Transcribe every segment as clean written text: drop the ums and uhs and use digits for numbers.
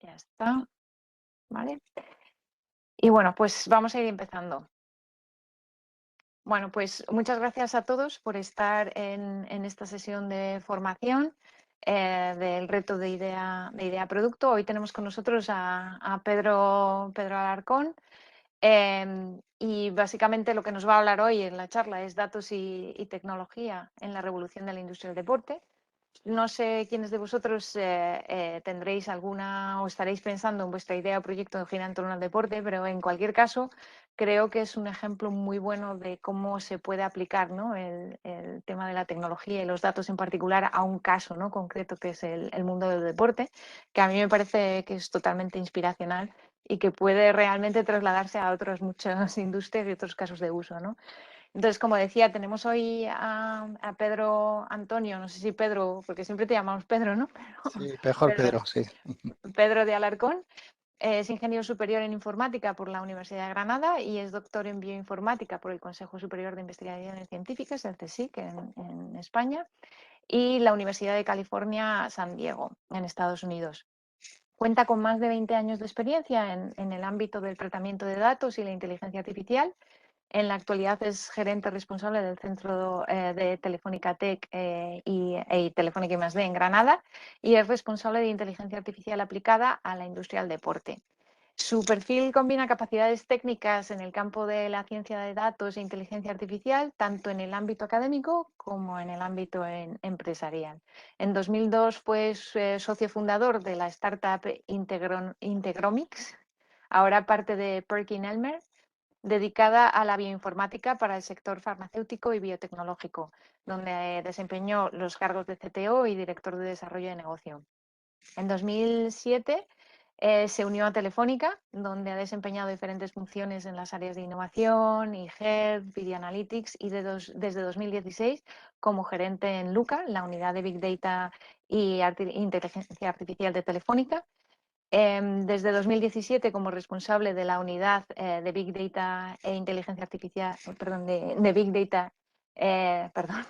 Ya está, ¿vale? Y bueno, pues vamos a ir empezando. Bueno, pues muchas gracias a todos por estar en esta sesión de formación del reto de idea producto. Hoy tenemos con nosotros a Pedro Alarcón. Y básicamente lo que nos va a hablar hoy en la charla es datos y tecnología en la revolución de la industria del deporte. No sé quiénes de vosotros tendréis alguna o estaréis pensando en vuestra idea o proyecto gira en torno al deporte, pero en cualquier caso creo que es un ejemplo muy bueno de cómo se puede aplicar, ¿no?, el tema de la tecnología y los datos en particular a un caso, ¿no?, concreto que es el mundo del deporte, que a mí me parece que es totalmente inspiracional y que puede realmente trasladarse a otras muchas industrias y otros casos de uso, ¿no? Entonces, como decía, tenemos hoy a Pedro Antonio, no sé si Pedro, porque siempre te llamamos Pedro, ¿no? Sí, mejor Pedro, Pedro, sí. Pedro de Alarcón. Es ingeniero superior en informática por la Universidad de Granada y es doctor en bioinformática por el Consejo Superior de Investigaciones Científicas, el CSIC, en España, y la Universidad de California, San Diego, en Estados Unidos. Cuenta con más de 20 años de experiencia en el ámbito del tratamiento de datos y la inteligencia artificial. En la actualidad es gerente responsable del Centro de Telefónica Tech y Telefónica I+D en Granada y es responsable de inteligencia artificial aplicada a la industria del deporte. Su perfil combina capacidades técnicas en el campo de la ciencia de datos e inteligencia artificial, tanto en el ámbito académico como en el ámbito empresarial. En 2002 fue socio fundador de la startup Integromics, ahora parte de PerkinElmer, dedicada a la bioinformática para el sector farmacéutico y biotecnológico, donde desempeñó los cargos de CTO y director de desarrollo de negocio. En 2007 se unió a Telefónica, donde ha desempeñado diferentes funciones en las áreas de innovación, Health, Video Analytics y desde 2016 como gerente en Luca, la unidad de Big Data y Inteligencia Artificial de Telefónica. Desde 2017 como responsable de la unidad de Big Data e Inteligencia Artificial, perdón, de Big Data, perdón,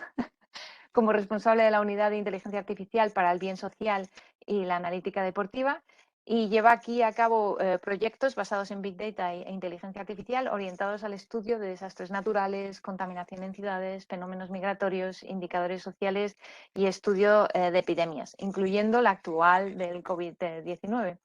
como responsable de la unidad de Inteligencia Artificial para el bien social y la analítica deportiva, y lleva aquí a cabo proyectos basados en Big Data e Inteligencia Artificial orientados al estudio de desastres naturales, contaminación en ciudades, fenómenos migratorios, indicadores sociales y estudio de epidemias, incluyendo la actual del COVID-19,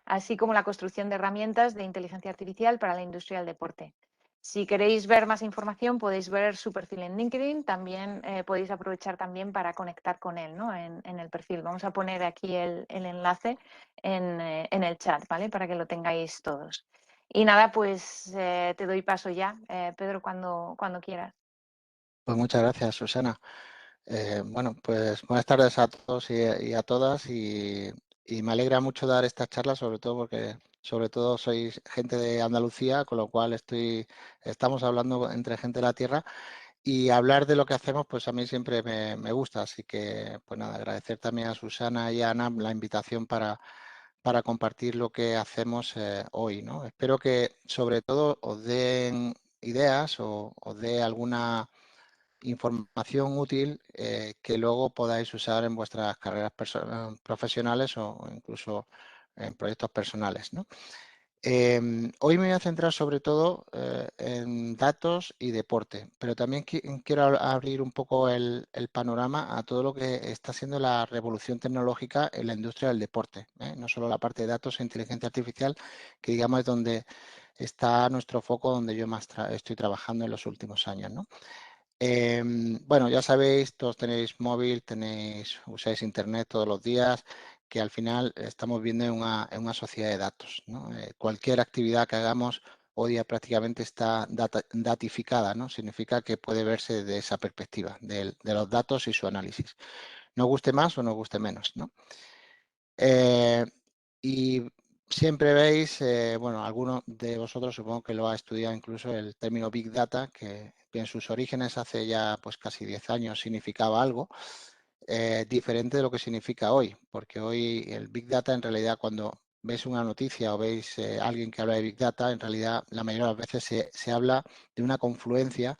así como la construcción de herramientas de inteligencia artificial para la industria del deporte. Si queréis ver más información, podéis ver su perfil en LinkedIn. También podéis aprovechar también para conectar con él, ¿no?, en el perfil. Vamos a poner aquí el enlace en el chat, ¿vale?, para que lo tengáis todos. Y nada, pues te doy paso ya, Pedro, cuando quieras. Pues muchas gracias, Susana. Bueno, pues buenas tardes a todos y a todas y me alegra mucho dar esta charla, sobre todo porque sobre todo sois gente de Andalucía, con lo cual estamos hablando entre gente de la tierra y hablar de lo que hacemos, pues a mí siempre me gusta. Así que, pues nada, agradecer también a Susana y a Ana la invitación para compartir lo que hacemos hoy, ¿no? Espero que sobre todo os den ideas o os dé alguna información útil que luego podáis usar en vuestras carreras profesionales o incluso en proyectos personales, ¿no? Hoy me voy a centrar sobre todo en datos y deporte, pero también quiero abrir un poco el panorama a todo lo que está siendo la revolución tecnológica en la industria del deporte, ¿eh? No solo la parte de datos e inteligencia artificial, que digamos es donde está nuestro foco, donde yo más estoy trabajando en los últimos años, ¿no? Bueno, ya sabéis, todos tenéis móvil, usáis internet todos los días, que al final estamos viendo en una sociedad de datos, ¿no? Cualquier actividad que hagamos hoy día prácticamente está datificada, ¿no? Significa que puede verse desde esa perspectiva, de los datos y su análisis. Nos guste más o nos guste menos, ¿no? Y siempre veis, bueno, algunos de vosotros supongo que lo ha estudiado incluso el término Big Data, que en sus orígenes hace ya pues casi 10 años significaba algo diferente de lo que significa hoy, porque hoy el Big Data en realidad cuando veis una noticia o veis a alguien que habla de Big Data, en realidad la mayoría de las veces se habla de una confluencia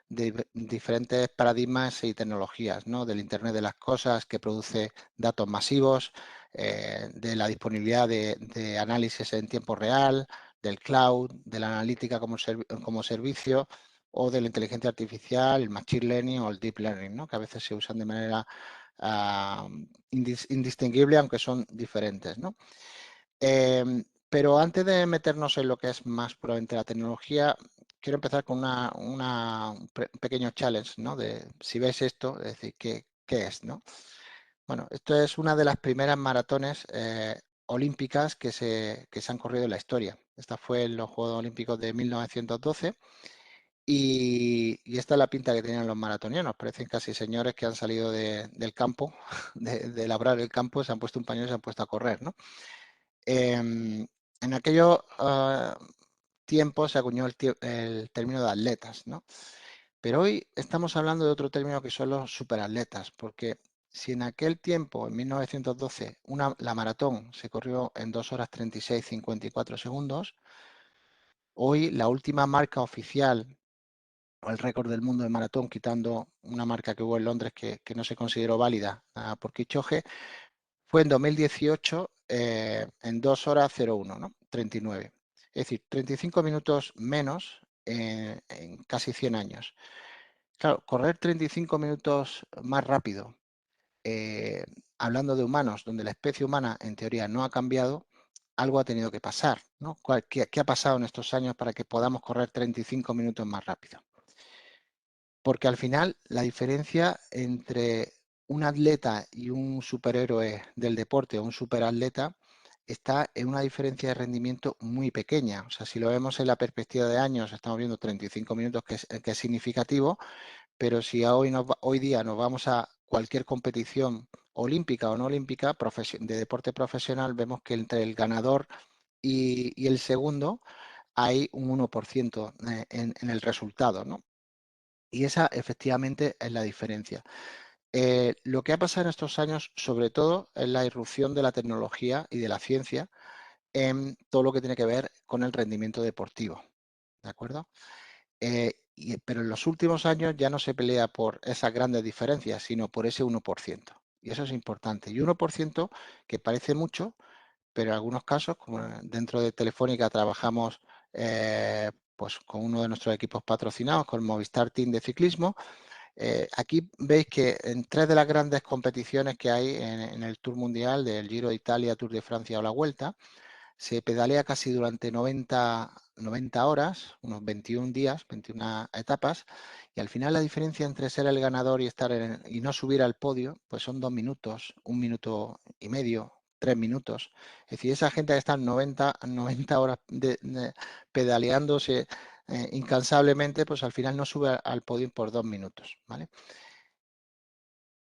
de diferentes paradigmas y tecnologías, ¿no? Del Internet de las cosas que produce datos masivos, de la disponibilidad de análisis en tiempo real, del cloud, de la analítica como servicio o de la inteligencia artificial, el machine learning o el deep learning, ¿no? Que a veces se usan de manera indistinguible, aunque son diferentes, ¿no? Pero antes de meternos en lo que es más puramente la tecnología, quiero empezar con un pequeño challenge, ¿no? De si ves esto, es decir, ¿qué es, no? Bueno, esto es una de las primeras maratones olímpicas que se han corrido en la historia. Esta fue en los Juegos Olímpicos de 1912 y esta es la pinta que tenían los maratonianos. Parecen casi señores que han salido del campo, de labrar el campo, se han puesto un pañuelo y se han puesto a correr, ¿no? En aquellos tiempos se acuñó el término de atletas, ¿no? Pero hoy estamos hablando de otro término que son los superatletas, porque si en aquel tiempo, en 1912, la maratón se corrió en 2 horas 36:54 segundos, hoy la última marca oficial o el récord del mundo de maratón, quitando una marca que hubo en Londres que no se consideró válida por Kipchoge, fue en 2018 en 2 horas 01, ¿no? 39. Es decir, 35 minutos menos en casi 100 años. Claro, correr 35 minutos más rápido, hablando de humanos, donde la especie humana en teoría no ha cambiado, algo ha tenido que pasar, ¿no? ¿Qué ha pasado en estos años para que podamos correr 35 minutos más rápido? Porque al final la diferencia entre un atleta y un superhéroe del deporte o un superatleta está en una diferencia de rendimiento muy pequeña. O sea, si lo vemos en la perspectiva de años, estamos viendo 35 minutos, que es significativo, pero si hoy día nos vamos a cualquier competición olímpica o no olímpica de deporte profesional, vemos que entre el ganador y el segundo hay un 1% en el resultado, ¿no? Y esa efectivamente es la diferencia. Lo que ha pasado en estos años, sobre todo, es la irrupción de la tecnología y de la ciencia en todo lo que tiene que ver con el rendimiento deportivo. ¿De acuerdo? Pero en los últimos años ya no se pelea por esas grandes diferencias, sino por ese 1%. Y eso es importante. Y 1% que parece mucho, pero en algunos casos, como dentro de Telefónica trabajamos pues con uno de nuestros equipos patrocinados, con el Movistar Team de ciclismo, aquí veis que en 3 de las grandes competiciones que hay en el Tour Mundial, del Giro de Italia, Tour de Francia o la Vuelta, se pedalea casi durante 90 horas, unos 21 días, 21 etapas, y al final la diferencia entre ser el ganador y y no subir al podio, pues son 2 minutos, 1,5 minutos, 3 minutos. Es decir, esa gente que está 90 horas pedaleándose incansablemente, pues al final no sube al podio por 2 minutos, ¿vale?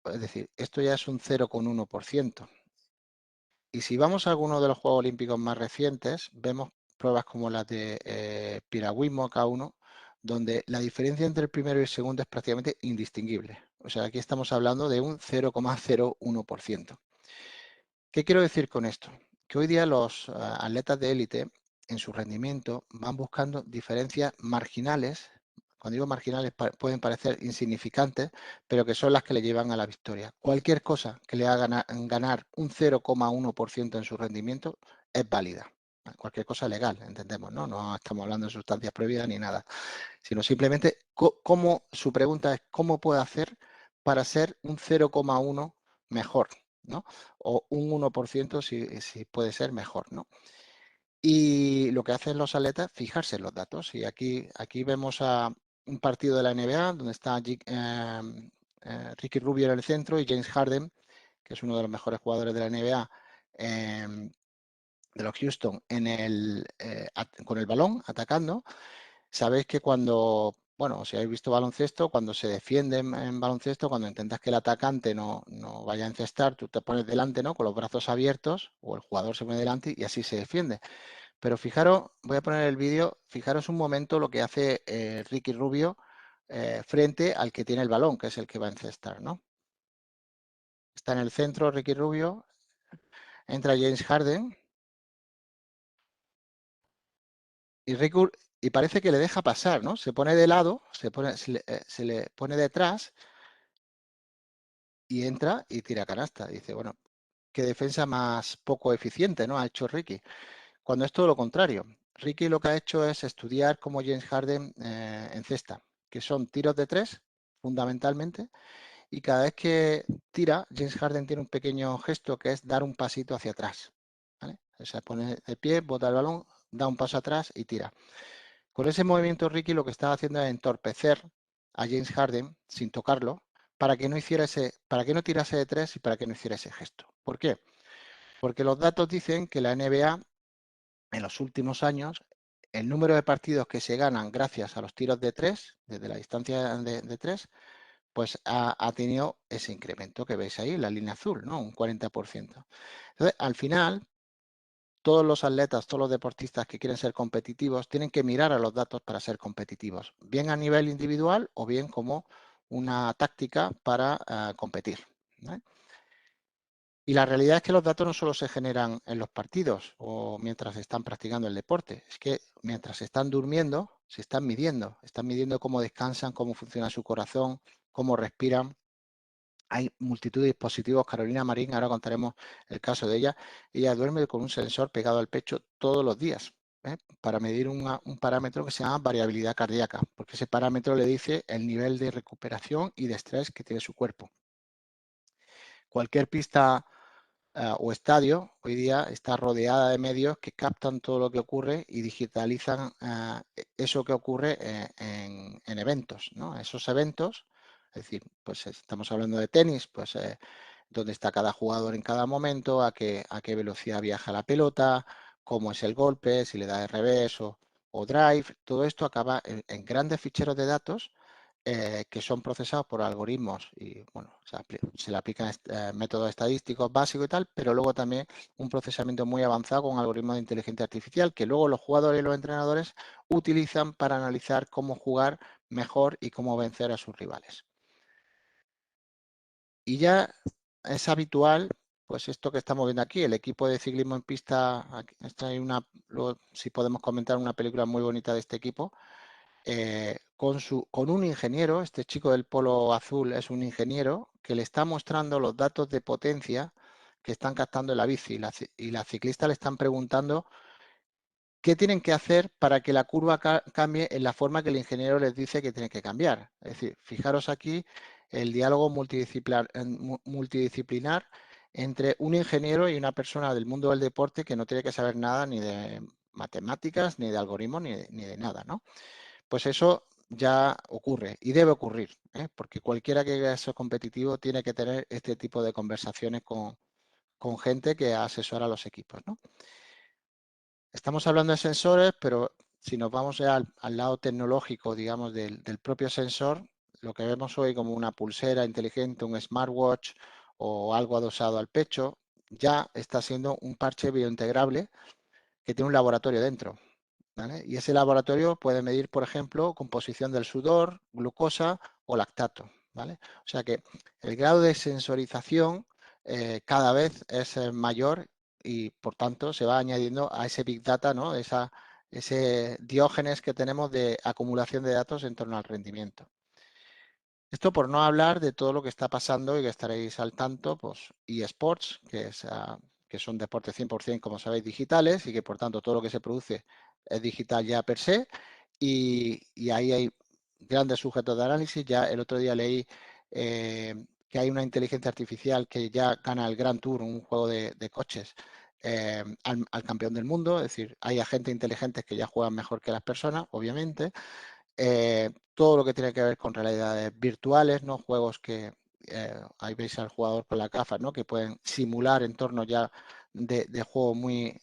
Es decir, esto ya es un 0,1%. Y si vamos a algunos de los Juegos Olímpicos más recientes, vemos pruebas como las de piragüismo K1, donde la diferencia entre el primero y el segundo es prácticamente indistinguible. O sea, aquí estamos hablando de un 0,01%. ¿Qué quiero decir con esto? Que hoy día los atletas de élite en su rendimiento van buscando diferencias marginales. Cuando digo marginales pueden parecer insignificantes, pero que son las que le llevan a la victoria. Cualquier cosa que le haga ganar un 0,1% en su rendimiento es válida. Cualquier cosa legal, entendemos, ¿no? No estamos hablando de sustancias prohibidas ni nada, sino simplemente su pregunta es cómo puede hacer para ser un 0,1 mejor, ¿no? O un 1% si puede ser mejor, ¿no? Y lo que hacen los atletas, fijarse en los datos. Y aquí vemos a un partido de la NBA donde está Ricky Rubio en el centro y James Harden, que es uno de los mejores jugadores de la NBA, de los Houston, con el balón atacando. Sabéis que bueno, si habéis visto baloncesto, cuando se defiende en baloncesto, cuando intentas que el atacante no vaya a encestar, tú te pones delante, ¿no? Con los brazos abiertos, o el jugador se pone delante y así se defiende. Pero fijaros, voy a poner el vídeo, fijaros un momento lo que hace Ricky Rubio frente al que tiene el balón, que es el que va a encestar, ¿no? Está en el centro Ricky Rubio, entra James Harden y parece que le deja pasar, ¿no? Se pone de lado, se le pone detrás y entra y tira canasta. Dice, bueno, qué defensa más poco eficiente, ¿no?, ha hecho Ricky. Cuando es todo lo contrario. Ricky lo que ha hecho es estudiar cómo James Harden encesta, que son tiros de 3, fundamentalmente, y cada vez que tira, James Harden tiene un pequeño gesto que es dar un pasito hacia atrás, ¿vale? O sea, pone de pie, bota el balón, da un paso atrás y tira. Con ese movimiento, Ricky lo que estaba haciendo es entorpecer a James Harden sin tocarlo para que no tirase de 3 y para que no hiciera ese gesto. ¿Por qué? Porque los datos dicen que la NBA en los últimos años, el número de partidos que se ganan gracias a los tiros de 3, desde la distancia de 3, pues ha tenido ese incremento que veis ahí, la línea azul, ¿no?, un 40%. Entonces, al final, todos los atletas, todos los deportistas que quieren ser competitivos, tienen que mirar a los datos para ser competitivos, bien a nivel individual o bien como una táctica para competir, ¿vale? Y la realidad es que los datos no solo se generan en los partidos o mientras están practicando el deporte, es que mientras están durmiendo, se están midiendo cómo descansan, cómo funciona su corazón, cómo respiran. Hay multitud de dispositivos. Carolina Marín, ahora contaremos el caso de ella. Ella duerme con un sensor pegado al pecho todos los días, para medir un parámetro que se llama variabilidad cardíaca, porque ese parámetro le dice el nivel de recuperación y de estrés que tiene su cuerpo. Cualquier pista o estadio hoy día está rodeada de medios que captan todo lo que ocurre y digitalizan eso que ocurre en eventos, ¿no? Esos eventos, es decir, pues estamos hablando de tenis, pues dónde está cada jugador en cada momento, a qué velocidad viaja la pelota, cómo es el golpe, si le da de revés o drive, todo esto acaba en grandes ficheros de datos que son procesados por algoritmos y bueno, se le aplican métodos estadísticos básicos y tal, pero luego también un procesamiento muy avanzado con algoritmos de inteligencia artificial que luego los jugadores y los entrenadores utilizan para analizar cómo jugar mejor y cómo vencer a sus rivales. Y ya es habitual, pues esto que estamos viendo aquí, el equipo de ciclismo en pista, esta hay luego, si podemos comentar una película muy bonita de este equipo, con un ingeniero. Este chico del polo azul es un ingeniero que le está mostrando los datos de potencia que están captando en la bici y la ciclista le están preguntando qué tienen que hacer para que la curva cambie en la forma que el ingeniero les dice que tiene que cambiar. Es decir, fijaros aquí el diálogo multidisciplinar entre un ingeniero y una persona del mundo del deporte que no tiene que saber nada ni de matemáticas, ni de algoritmos, ni de nada, ¿no? Pues eso ya ocurre y debe ocurrir, porque cualquiera que quiera ser competitivo tiene que tener este tipo de conversaciones con gente que asesora a los equipos, ¿no? Estamos hablando de sensores, pero si nos vamos ya al lado tecnológico, digamos, del propio sensor, lo que vemos hoy como una pulsera inteligente, un smartwatch o algo adosado al pecho, ya está siendo un parche biointegrable que tiene un laboratorio dentro, ¿vale? Y ese laboratorio puede medir, por ejemplo, composición del sudor, glucosa o lactato, ¿vale? O sea que el grado de sensorización cada vez es mayor y, por tanto, se va añadiendo a ese Big Data, ¿no? Ese diógenes que tenemos de acumulación de datos en torno al rendimiento. Esto por no hablar de todo lo que está pasando y que estaréis al tanto, pues eSports, que son deportes 100%, como sabéis, digitales y que por tanto todo lo que se produce es digital ya per se y ahí hay grandes sujetos de análisis. Ya el otro día leí que hay una inteligencia artificial que ya gana el Grand Tour, un juego de coches, al campeón del mundo. Es decir, hay agentes inteligentes que ya juegan mejor que las personas, obviamente. Todo lo que tiene que ver con realidades virtuales, ¿no? Juegos que ahí veis al jugador con las gafas, ¿no? Que pueden simular entornos ya de juego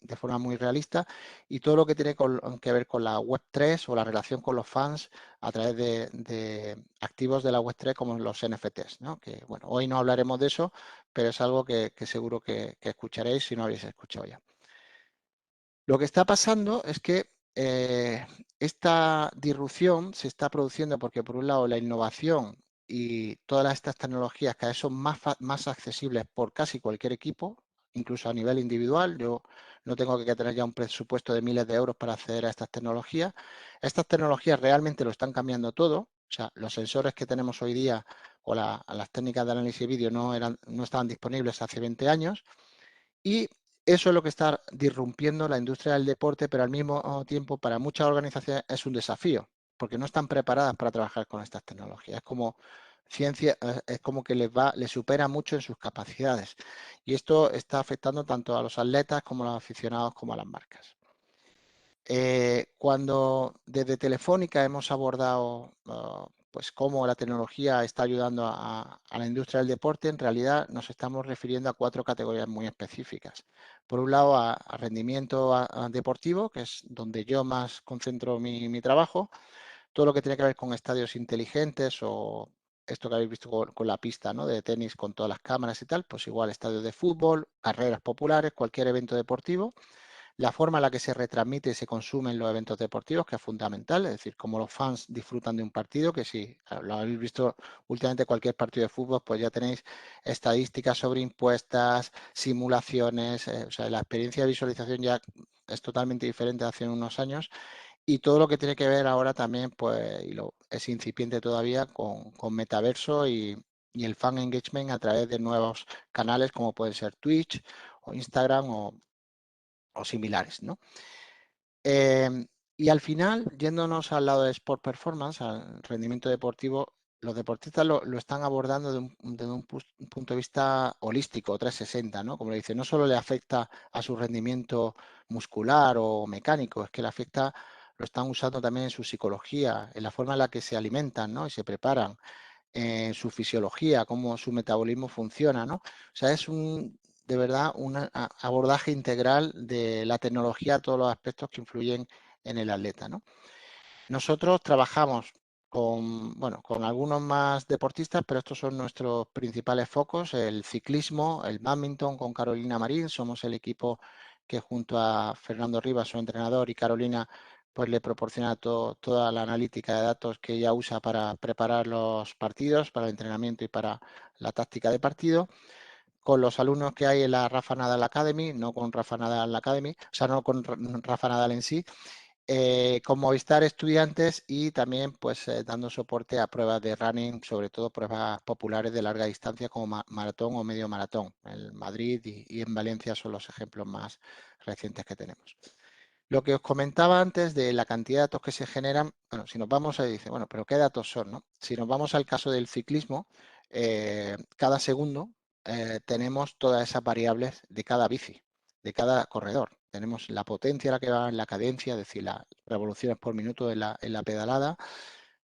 de forma muy realista, y todo lo que tiene que ver con la Web3 o la relación con los fans a través de activos de la Web3 como los NFTs, ¿no? Que bueno, hoy no hablaremos de eso, pero es algo que seguro que escucharéis si no habéis escuchado ya. Lo que está pasando es que esta disrupción se está produciendo porque, por un lado, la innovación y todas estas tecnologías cada vez son más accesibles por casi cualquier equipo, incluso a nivel individual. Yo no tengo que tener ya un presupuesto de miles de euros para acceder a estas tecnologías. Estas tecnologías realmente lo están cambiando todo. O sea, los sensores que tenemos hoy día o las técnicas de análisis de vídeo no estaban disponibles hace 20 años. Y eso es lo que está disrumpiendo la industria del deporte, pero al mismo tiempo para muchas organizaciones es un desafío, porque no están preparadas para trabajar con estas tecnologías. Es como ciencia, es como que les supera mucho en sus capacidades. Y esto está afectando tanto a los atletas como a los aficionados como a las marcas. Cuando desde Telefónica hemos abordado pues cómo la tecnología está ayudando a la industria del deporte, en realidad nos estamos refiriendo a 4 categorías muy específicas. Por un lado, a rendimiento deportivo, que es donde yo más concentro mi trabajo, todo lo que tiene que ver con estadios inteligentes o esto que habéis visto con la pista, ¿no?, de tenis con todas las cámaras y tal, pues igual estadios de fútbol, carreras populares, cualquier evento deportivo, la forma en la que se retransmite y se consumen los eventos deportivos, que es fundamental, es decir, cómo los fans disfrutan de un partido, que si lo habéis visto últimamente cualquier partido de fútbol, pues ya tenéis estadísticas sobreimpuestas, simulaciones, o sea, la experiencia de visualización ya es totalmente diferente de hace unos años y todo lo que tiene que ver ahora también, pues, es incipiente todavía con metaverso y el fan engagement a través de nuevos canales como pueden ser Twitch o Instagram o similares, ¿no? Y al final, yéndonos al lado de Sport Performance, al rendimiento deportivo, los deportistas lo están abordando desde un punto de vista holístico, 360, ¿no? Como le dice, no solo le afecta a su rendimiento muscular o mecánico, es que le afecta, lo están usando también en su psicología, en la forma en la que se alimentan, ¿no?, y se preparan, en su fisiología, cómo su metabolismo funciona, ¿no? O sea, es de verdad un abordaje integral de la tecnología a todos los aspectos que influyen en el atleta, ¿no? Nosotros trabajamos bueno, con algunos más deportistas, pero estos son nuestros principales focos: el ciclismo, el bádminton con Carolina Marín. Somos el equipo que junto a Fernando Rivas, su entrenador, y Carolina, pues le proporciona toda la analítica de datos que ella usa para preparar los partidos, para el entrenamiento y para la táctica de partido. Con los alumnos que hay en la Rafa Nadal Academy, no con Rafa Nadal Academy, o sea, no con Rafa Nadal en sí, con Movistar Estudiantes y también pues dando soporte a pruebas de running, sobre todo pruebas populares de larga distancia como maratón o medio maratón. En Madrid y en Valencia son los ejemplos más recientes que tenemos. Lo que os comentaba antes de la cantidad de datos que se generan, bueno, si nos vamos a dice, bueno, pero ¿qué datos son, no? Si nos vamos al caso del ciclismo, cada segundo tenemos todas esas variables de cada bici, de cada corredor. Tenemos la potencia a la que va, la cadencia, es decir, las revoluciones por minuto en la pedalada,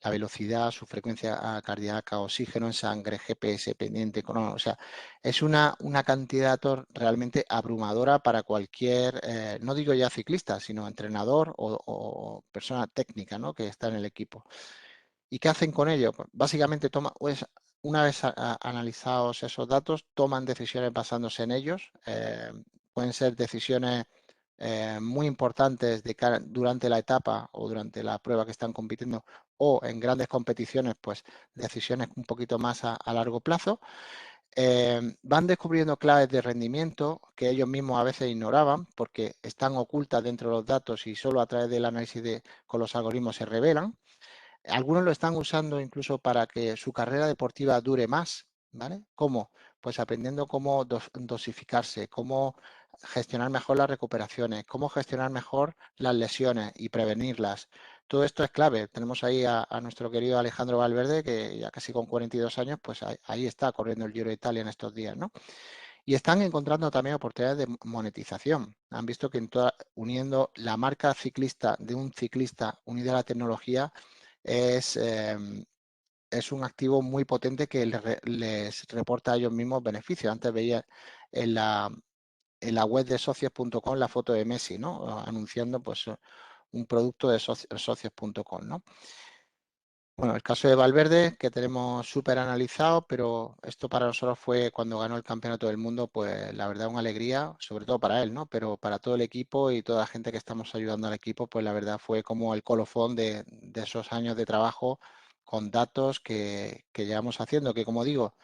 la velocidad, su frecuencia cardíaca, oxígeno en sangre, GPS pendiente, o sea, es una cantidad de datos realmente abrumadora para cualquier, no digo ya ciclista, sino entrenador o persona técnica, ¿no?, que está en el equipo. ¿Y qué hacen con ello? Pues básicamente pues, una vez analizados esos datos, toman decisiones basándose en ellos. Pueden ser decisiones muy importantes durante la etapa o durante la prueba que están compitiendo, o en grandes competiciones, pues decisiones un poquito más a largo plazo. Van descubriendo claves de rendimiento que ellos mismos a veces ignoraban porque están ocultas dentro de los datos y solo a través del análisis con los algoritmos se revelan. Algunos lo están usando incluso para que su carrera deportiva dure más, ¿vale? ¿Cómo? Pues aprendiendo cómo dosificarse, cómo gestionar mejor las recuperaciones, cómo gestionar mejor las lesiones y prevenirlas. Todo esto es clave. Tenemos ahí a nuestro querido Alejandro Valverde, que ya casi con 42 años, pues ahí está corriendo el Giro de Italia en estos días, ¿no? Y están encontrando también oportunidades de monetización. Han visto que uniendo la marca ciclista de un ciclista unida a la tecnología es un activo muy potente que les reporta a ellos mismos beneficios. Antes veía en la web de socios.com la foto de Messi, ¿no?, anunciando pues un producto de socios.com, ¿no? Bueno, el caso de Valverde, que tenemos súper analizado, pero esto para nosotros fue cuando ganó el campeonato del mundo, pues la verdad una alegría, sobre todo para él, ¿no? Pero para todo el equipo y toda la gente que estamos ayudando al equipo, pues la verdad fue como el colofón de esos años de trabajo con datos que llevamos haciendo, que como digo,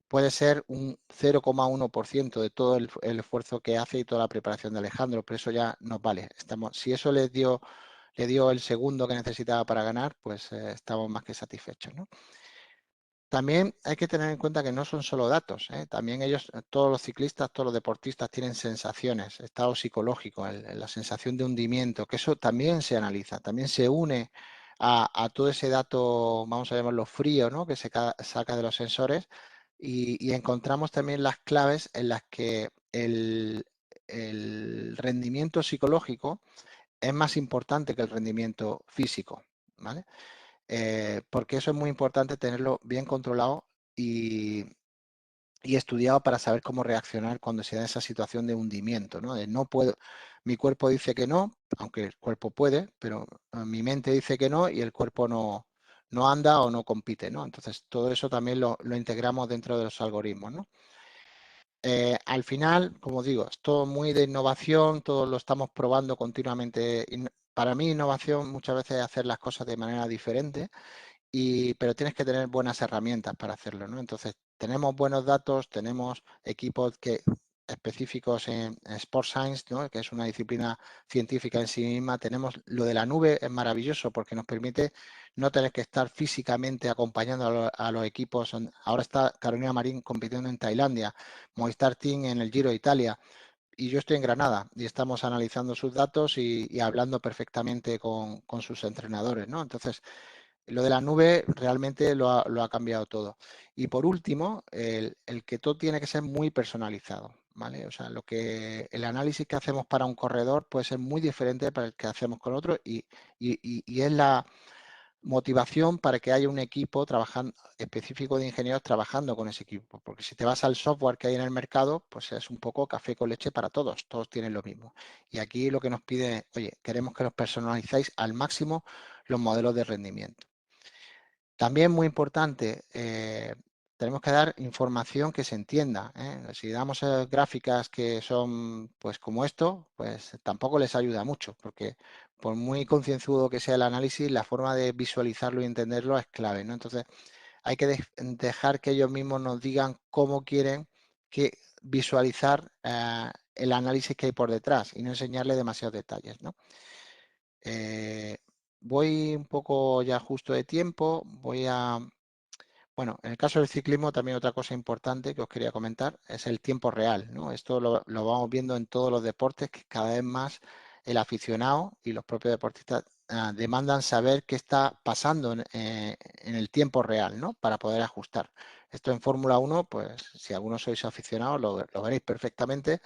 puede ser un 0,1% de todo el esfuerzo que hace y toda la preparación de Alejandro, pero eso ya nos vale. Si eso le dio el segundo que necesitaba para ganar, pues estamos más que satisfechos, ¿no? También hay que tener en cuenta que no son solo datos, ¿eh? También ellos, todos los ciclistas, todos los deportistas tienen sensaciones, estado psicológico, la sensación de hundimiento, que eso también se analiza, también se une a todo ese dato, vamos a llamarlo frío, ¿no? Que se saca de los sensores y encontramos también las claves en las que el rendimiento psicológico es más importante que el rendimiento físico, ¿vale? Porque eso es muy importante tenerlo bien controlado y, y estudiado para saber cómo reaccionar cuando se da esa situación de hundimiento, ¿no? De no puedo, mi cuerpo dice que no, aunque el cuerpo puede, pero mi mente dice que no y el cuerpo no anda o no compite, ¿no? Entonces, todo eso también lo integramos dentro de los algoritmos, ¿no? Al final, como digo, es todo muy de innovación, todo lo estamos probando continuamente. Para mí, innovación muchas veces es hacer las cosas de manera diferente, pero tienes que tener buenas herramientas para hacerlo, ¿no? Entonces, tenemos buenos datos, tenemos equipos específicos en Sport Science, ¿no? Que es una disciplina científica en sí misma. Tenemos lo de la nube, es maravilloso porque nos permite no tener que estar físicamente acompañando a los equipos. Ahora está Carolina Marín compitiendo en Tailandia, Movistar Team en el Giro de Italia y yo estoy en Granada y estamos analizando sus datos y hablando perfectamente con sus entrenadores, ¿no? Entonces, lo de la nube realmente lo ha cambiado todo. Y por último, el que todo tiene que ser muy personalizado, ¿vale? O sea, el análisis que hacemos para un corredor puede ser muy diferente para el que hacemos con otro y es la motivación para que haya un equipo trabajando, específico de ingenieros trabajando con ese equipo. Porque si te vas al software que hay en el mercado, pues es un poco café con leche para todos, todos tienen lo mismo. Y aquí lo que nos pide, oye, queremos que los personalizáis al máximo los modelos de rendimiento. También muy importante, tenemos que dar información que se entienda, ¿eh? Si damos gráficas que son pues como esto, pues tampoco les ayuda mucho, porque por muy concienzudo que sea el análisis, la forma de visualizarlo y entenderlo es clave, ¿no? Entonces hay que dejar que ellos mismos nos digan cómo quieren que visualizar el análisis que hay por detrás y no enseñarle demasiados detalles, ¿no? Eh, Voy un poco ya justo de tiempo, bueno, en el caso del ciclismo también otra cosa importante que os quería comentar es el tiempo real, ¿no? Esto lo vamos viendo en todos los deportes, que cada vez más el aficionado y los propios deportistas demandan saber qué está pasando en el tiempo real, ¿no? Para poder ajustar. Esto en Fórmula 1, pues si algunos sois aficionados lo veréis perfectamente,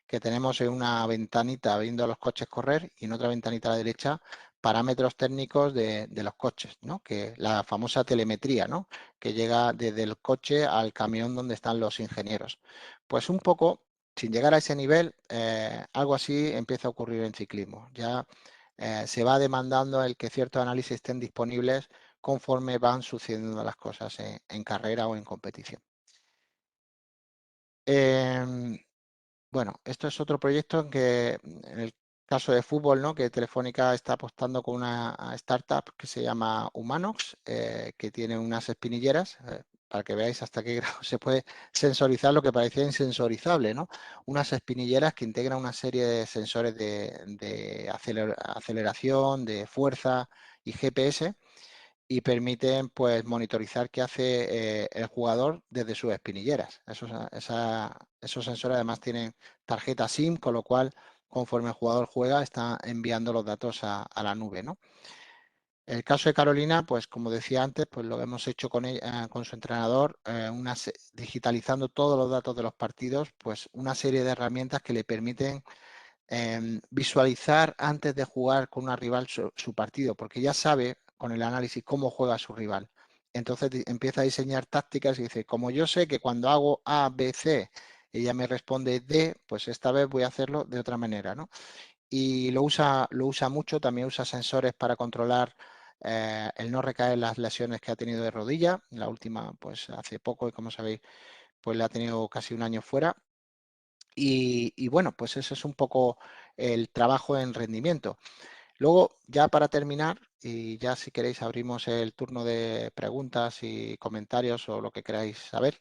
que tenemos en una ventanita viendo a los coches correr y en otra ventanita a la derecha parámetros técnicos de los coches, ¿no? Que la famosa telemetría, ¿no? Que llega desde el coche al camión donde están los ingenieros. Pues un poco, sin llegar a ese nivel, algo así empieza a ocurrir en ciclismo. Ya se va demandando el que ciertos análisis estén disponibles conforme van sucediendo las cosas en carrera o en competición. Bueno, esto es otro proyecto en el caso de fútbol, ¿no? Que Telefónica está apostando con una startup que se llama Humanox, que tiene unas espinilleras, para que veáis hasta qué grado se puede sensorizar lo que parecía insensorizable, ¿no? Unas espinilleras que integran una serie de sensores de aceleración, de fuerza y GPS y permiten pues monitorizar qué hace el jugador desde sus espinilleras. Esos sensores además tienen tarjeta SIM, con lo cual conforme el jugador juega está enviando los datos a la nube, ¿no? El caso de Carolina, pues como decía antes, pues lo hemos hecho con ella, con su entrenador, digitalizando todos los datos de los partidos, pues una serie de herramientas que le permiten visualizar antes de jugar con una rival su partido, porque ya sabe con el análisis cómo juega su rival. Entonces empieza a diseñar tácticas y dice, como yo sé que cuando hago A, B, C, ella me responde D, pues esta vez voy a hacerlo de otra manera, ¿no? Y lo usa mucho, también usa sensores para controlar el no recaer en las lesiones que ha tenido de rodilla. La última, pues hace poco, y como sabéis, pues le ha tenido casi un año fuera. Y bueno, pues ese es un poco el trabajo en rendimiento. Luego, ya para terminar, y ya si queréis abrimos el turno de preguntas y comentarios o lo que queráis saber,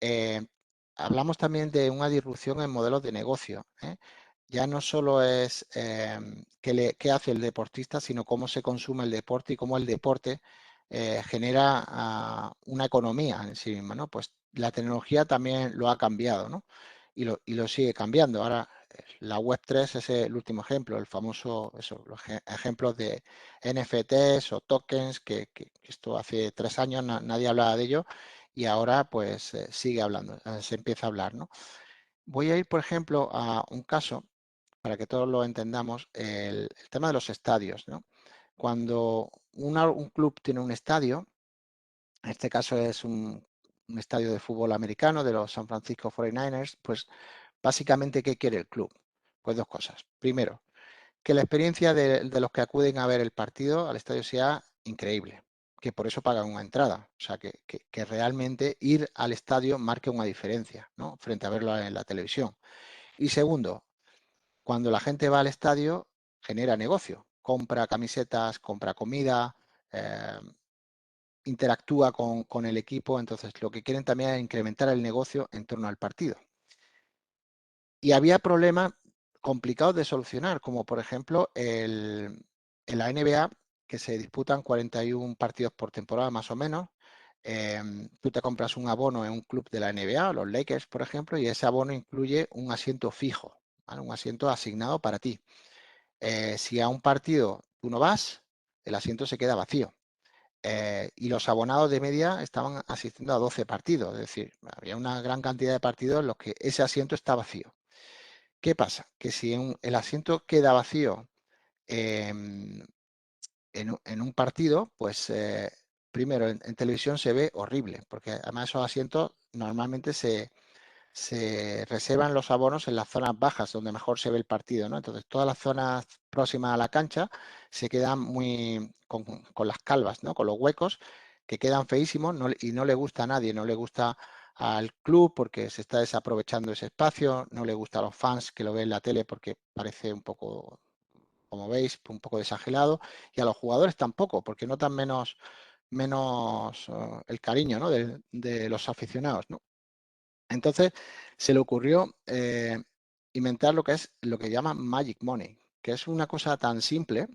eh, hablamos también de una disrupción en modelos de negocio, ¿eh? Ya no solo es qué hace el deportista, sino cómo se consume el deporte y cómo el deporte genera una economía en sí misma, ¿no? Pues la tecnología también lo ha cambiado, ¿no? Y lo sigue cambiando. Ahora, la Web3 es el último ejemplo, el famoso, los ejemplos de NFTs o tokens, que esto hace 3 años nadie hablaba de ello y ahora pues sigue hablando, se empieza a hablar, ¿no? Voy a ir, por ejemplo, a un caso, para que todos lo entendamos, el tema de los estadios, ¿no? Cuando un club tiene un estadio, en este caso es un estadio de fútbol americano de los San Francisco 49ers, pues básicamente, ¿qué quiere el club? Pues 2 cosas. Primero, que la experiencia de los que acuden a ver el partido al estadio sea increíble, que por eso pagan una entrada. O sea, que realmente ir al estadio marque una diferencia, ¿no? Frente a verlo en la televisión. Y segundo, cuando la gente va al estadio, genera negocio. Compra camisetas, compra comida, eh, interactúa con el equipo. Entonces, lo que quieren también es incrementar el negocio en torno al partido. Y había problemas complicados de solucionar, como por ejemplo en la NBA, que se disputan 41 partidos por temporada más o menos. Tú te compras un abono en un club de la NBA, los Lakers, por ejemplo, y ese abono incluye un asiento fijo, ¿vale? Un asiento asignado para ti. Si a un partido tú no vas, el asiento se queda vacío. Y los abonados de media estaban asistiendo a 12 partidos, es decir, había una gran cantidad de partidos en los que ese asiento está vacío. ¿Qué pasa? Que si el asiento queda vacío en un partido, pues primero en televisión se ve horrible, porque además esos asientos normalmente se reservan los abonos en las zonas bajas, donde mejor se ve el partido, ¿no? Entonces, todas las zonas próximas a la cancha se quedan muy con las calvas, ¿no? Con los huecos, que quedan feísimos y no le gusta a nadie, no le gusta al club porque se está desaprovechando ese espacio, no le gusta a los fans que lo ven en la tele porque parece un poco, como veis, un poco desagelado, y a los jugadores tampoco, porque notan menos el cariño, ¿no? de los aficionados, ¿no? Entonces se le ocurrió inventar lo que llaman Magic Money, que es una cosa tan simple,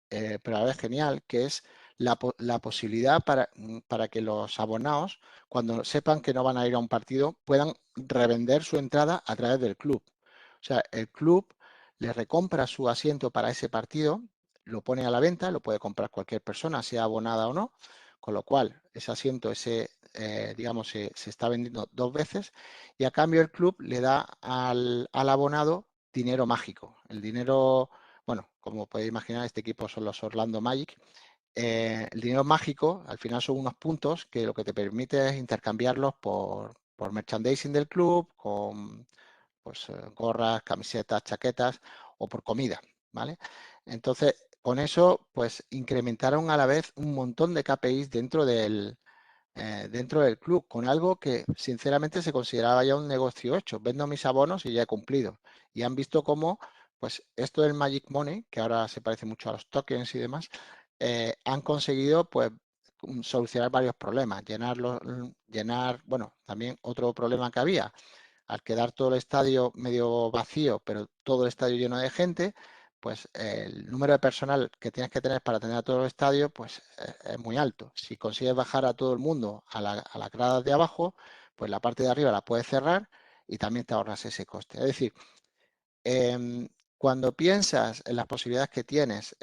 pero a la vez genial, que es la posibilidad para que los abonados, cuando sepan que no van a ir a un partido, puedan revender su entrada a través del club. O sea, el club le recompra su asiento para ese partido, lo pone a la venta, lo puede comprar cualquier persona, sea abonada o no, con lo cual ese asiento, digamos, se está vendiendo 2 veces y a cambio el club le da al abonado dinero mágico. El dinero, bueno, como podéis imaginar, este equipo son los Orlando Magic. El dinero mágico al final son unos puntos que lo que te permite es intercambiarlos por merchandising del club, con pues, gorras, camisetas, chaquetas o por comida, ¿vale? Entonces, con eso, pues incrementaron a la vez un montón de KPIs dentro del club, con algo que sinceramente se consideraba ya un negocio hecho. Vendo mis abonos y ya he cumplido. Y han visto cómo, pues esto del Magic Money, que ahora se parece mucho a los tokens y demás, han conseguido pues solucionar varios problemas, llenar, bueno, también otro problema que había, al quedar todo el estadio medio vacío, pero todo el estadio lleno de gente, pues el número de personal que tienes que tener para tener a todo el estadio pues es muy alto. Si consigues bajar a todo el mundo a las gradas de abajo, pues la parte de arriba la puedes cerrar y también te ahorras ese coste. Es decir, cuando piensas en las posibilidades que tienes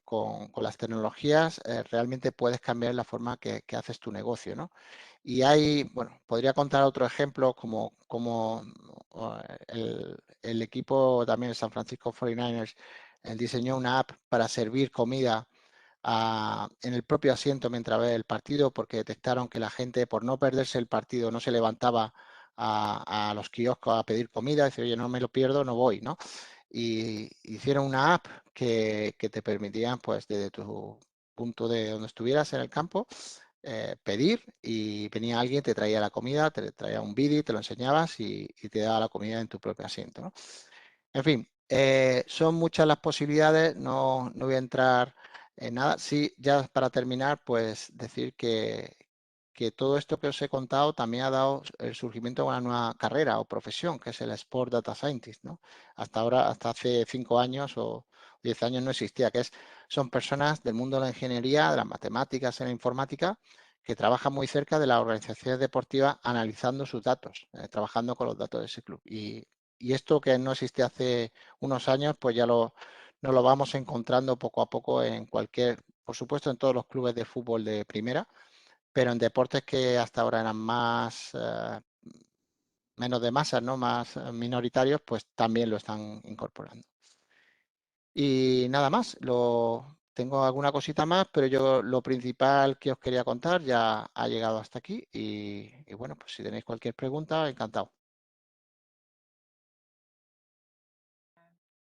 con las tecnologías, realmente puedes cambiar la forma que haces tu negocio, ¿no? Y bueno, podría contar otro ejemplo como el equipo también de San Francisco 49ers diseñó una app para servir comida en el propio asiento mientras ve el partido porque detectaron que la gente por no perderse el partido no se levantaba a los kioscos a pedir comida, dice, oye, no me lo pierdo, no voy, ¿no? Y hicieron una app que te permitía, pues, desde tu punto de donde estuvieras en el campo, pedir y venía alguien, te traía la comida, te traía un bidi, te lo enseñabas y te daba la comida en tu propio asiento, ¿no? En fin, son muchas las posibilidades, no voy a entrar en nada. Sí, ya para terminar, pues decir que todo esto que os he contado también ha dado el surgimiento de una nueva carrera o profesión, que es el Sport Data Scientist, ¿no? Hasta ahora, hasta hace 5 años o 10 años no existía, son personas del mundo de la ingeniería, de las matemáticas, en la informática, que trabajan muy cerca de las organizaciones deportivas analizando sus datos, trabajando con los datos de ese club. Y esto que no existía hace unos años, pues ya nos lo vamos encontrando poco a poco en por supuesto en todos los clubes de fútbol de primera, pero en deportes que hasta ahora eran menos de masa, ¿no? Más minoritarios, pues también lo están incorporando. Y nada más, tengo alguna cosita más, pero yo lo principal que os quería contar ya ha llegado hasta aquí y bueno, pues si tenéis cualquier pregunta, encantado.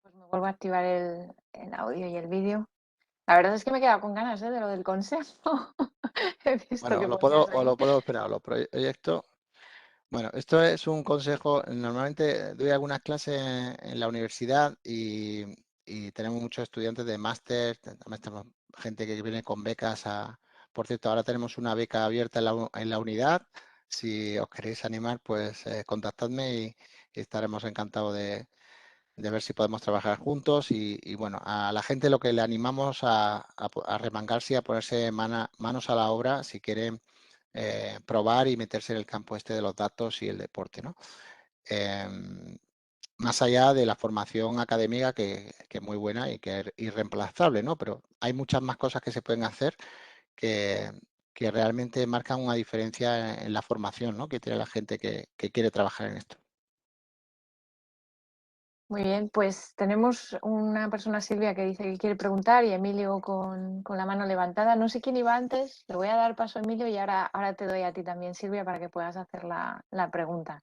Pues me vuelvo a activar el audio y el vídeo. La verdad es que me he quedado con ganas, de lo del consejo. He visto Bueno, que ponías os ahí. lo puedo esperar, los proyectos. Bueno, esto es un consejo. Normalmente doy algunas clases en la universidad y tenemos muchos estudiantes de máster. También tenemos gente que viene con becas. Por cierto, ahora tenemos una beca abierta en la unidad. Si os queréis animar, pues contactadme y estaremos encantados de ver si podemos trabajar juntos. Y bueno, a la gente lo que le animamos a remangarse y a ponerse manos a la obra si quieren probar y meterse en el campo este de los datos y el deporte, ¿no? Más allá de la formación académica que es muy buena y que es irreemplazable, ¿no? Pero hay muchas más cosas que se pueden hacer que, que realmente marcan una diferencia en la formación, ¿no? Que tiene la gente que quiere trabajar en esto. Muy bien, pues tenemos una persona, Silvia, que dice que quiere preguntar y Emilio con la mano levantada. No sé quién iba antes, le voy a dar paso a Emilio y ahora te doy a ti también, Silvia, para que puedas hacer la pregunta.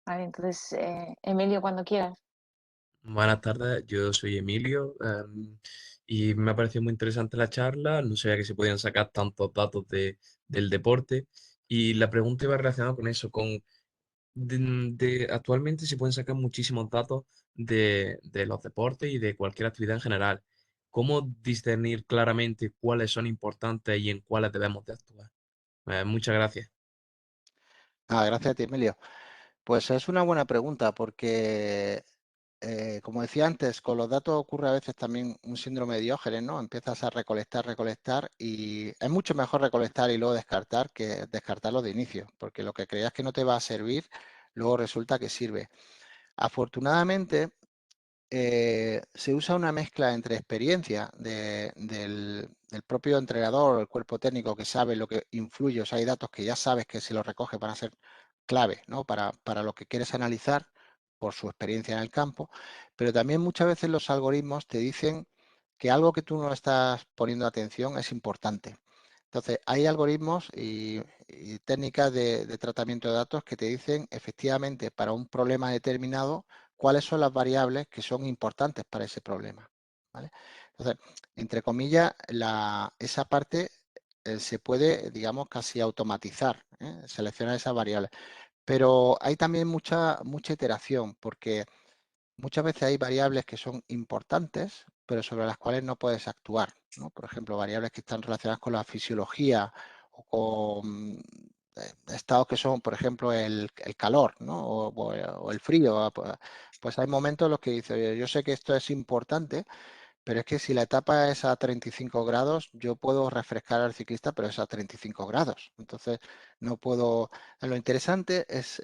Vale, entonces, Emilio, cuando quieras. Buenas tardes, yo soy Emilio y me ha parecido muy interesante la charla. No sabía que se podían sacar tantos datos del deporte y la pregunta iba relacionada con eso, actualmente se pueden sacar muchísimos datos de los deportes y de cualquier actividad en general. ¿Cómo discernir claramente cuáles son importantes y en cuáles debemos de actuar? Muchas gracias. Gracias a ti, Emilio. Pues es una buena pregunta porque, como decía antes, con los datos ocurre a veces también un síndrome de Diógenes, ¿no? Empiezas a recolectar y es mucho mejor recolectar y luego descartar que descartarlo de inicio, porque lo que creías que no te va a servir, luego resulta que sirve. Afortunadamente, se usa una mezcla entre experiencia del propio entrenador o el cuerpo técnico que sabe lo que influye, o sea, hay datos que ya sabes que si los recoges van a ser clave, ¿no? Para lo que quieres analizar por su experiencia en el campo, pero también muchas veces los algoritmos te dicen que algo que tú no estás poniendo atención es importante. Entonces, hay algoritmos y técnicas de tratamiento de datos que te dicen efectivamente para un problema determinado cuáles son las variables que son importantes para ese problema. ¿Vale? Entonces, entre comillas, esa parte se puede, digamos, casi automatizar, seleccionar esas variables. Pero hay también mucha iteración, porque muchas veces hay variables que son importantes, pero sobre las cuales no puedes actuar, ¿no? Por ejemplo, variables que están relacionadas con la fisiología o con estados que son, por ejemplo, el calor, ¿no? O el frío. Pues hay momentos en los que dice, "Oye, yo sé que esto es importante, pero es que si la etapa es a 35 grados, yo puedo refrescar al ciclista, pero es a 35 grados. Entonces, no puedo... Lo interesante es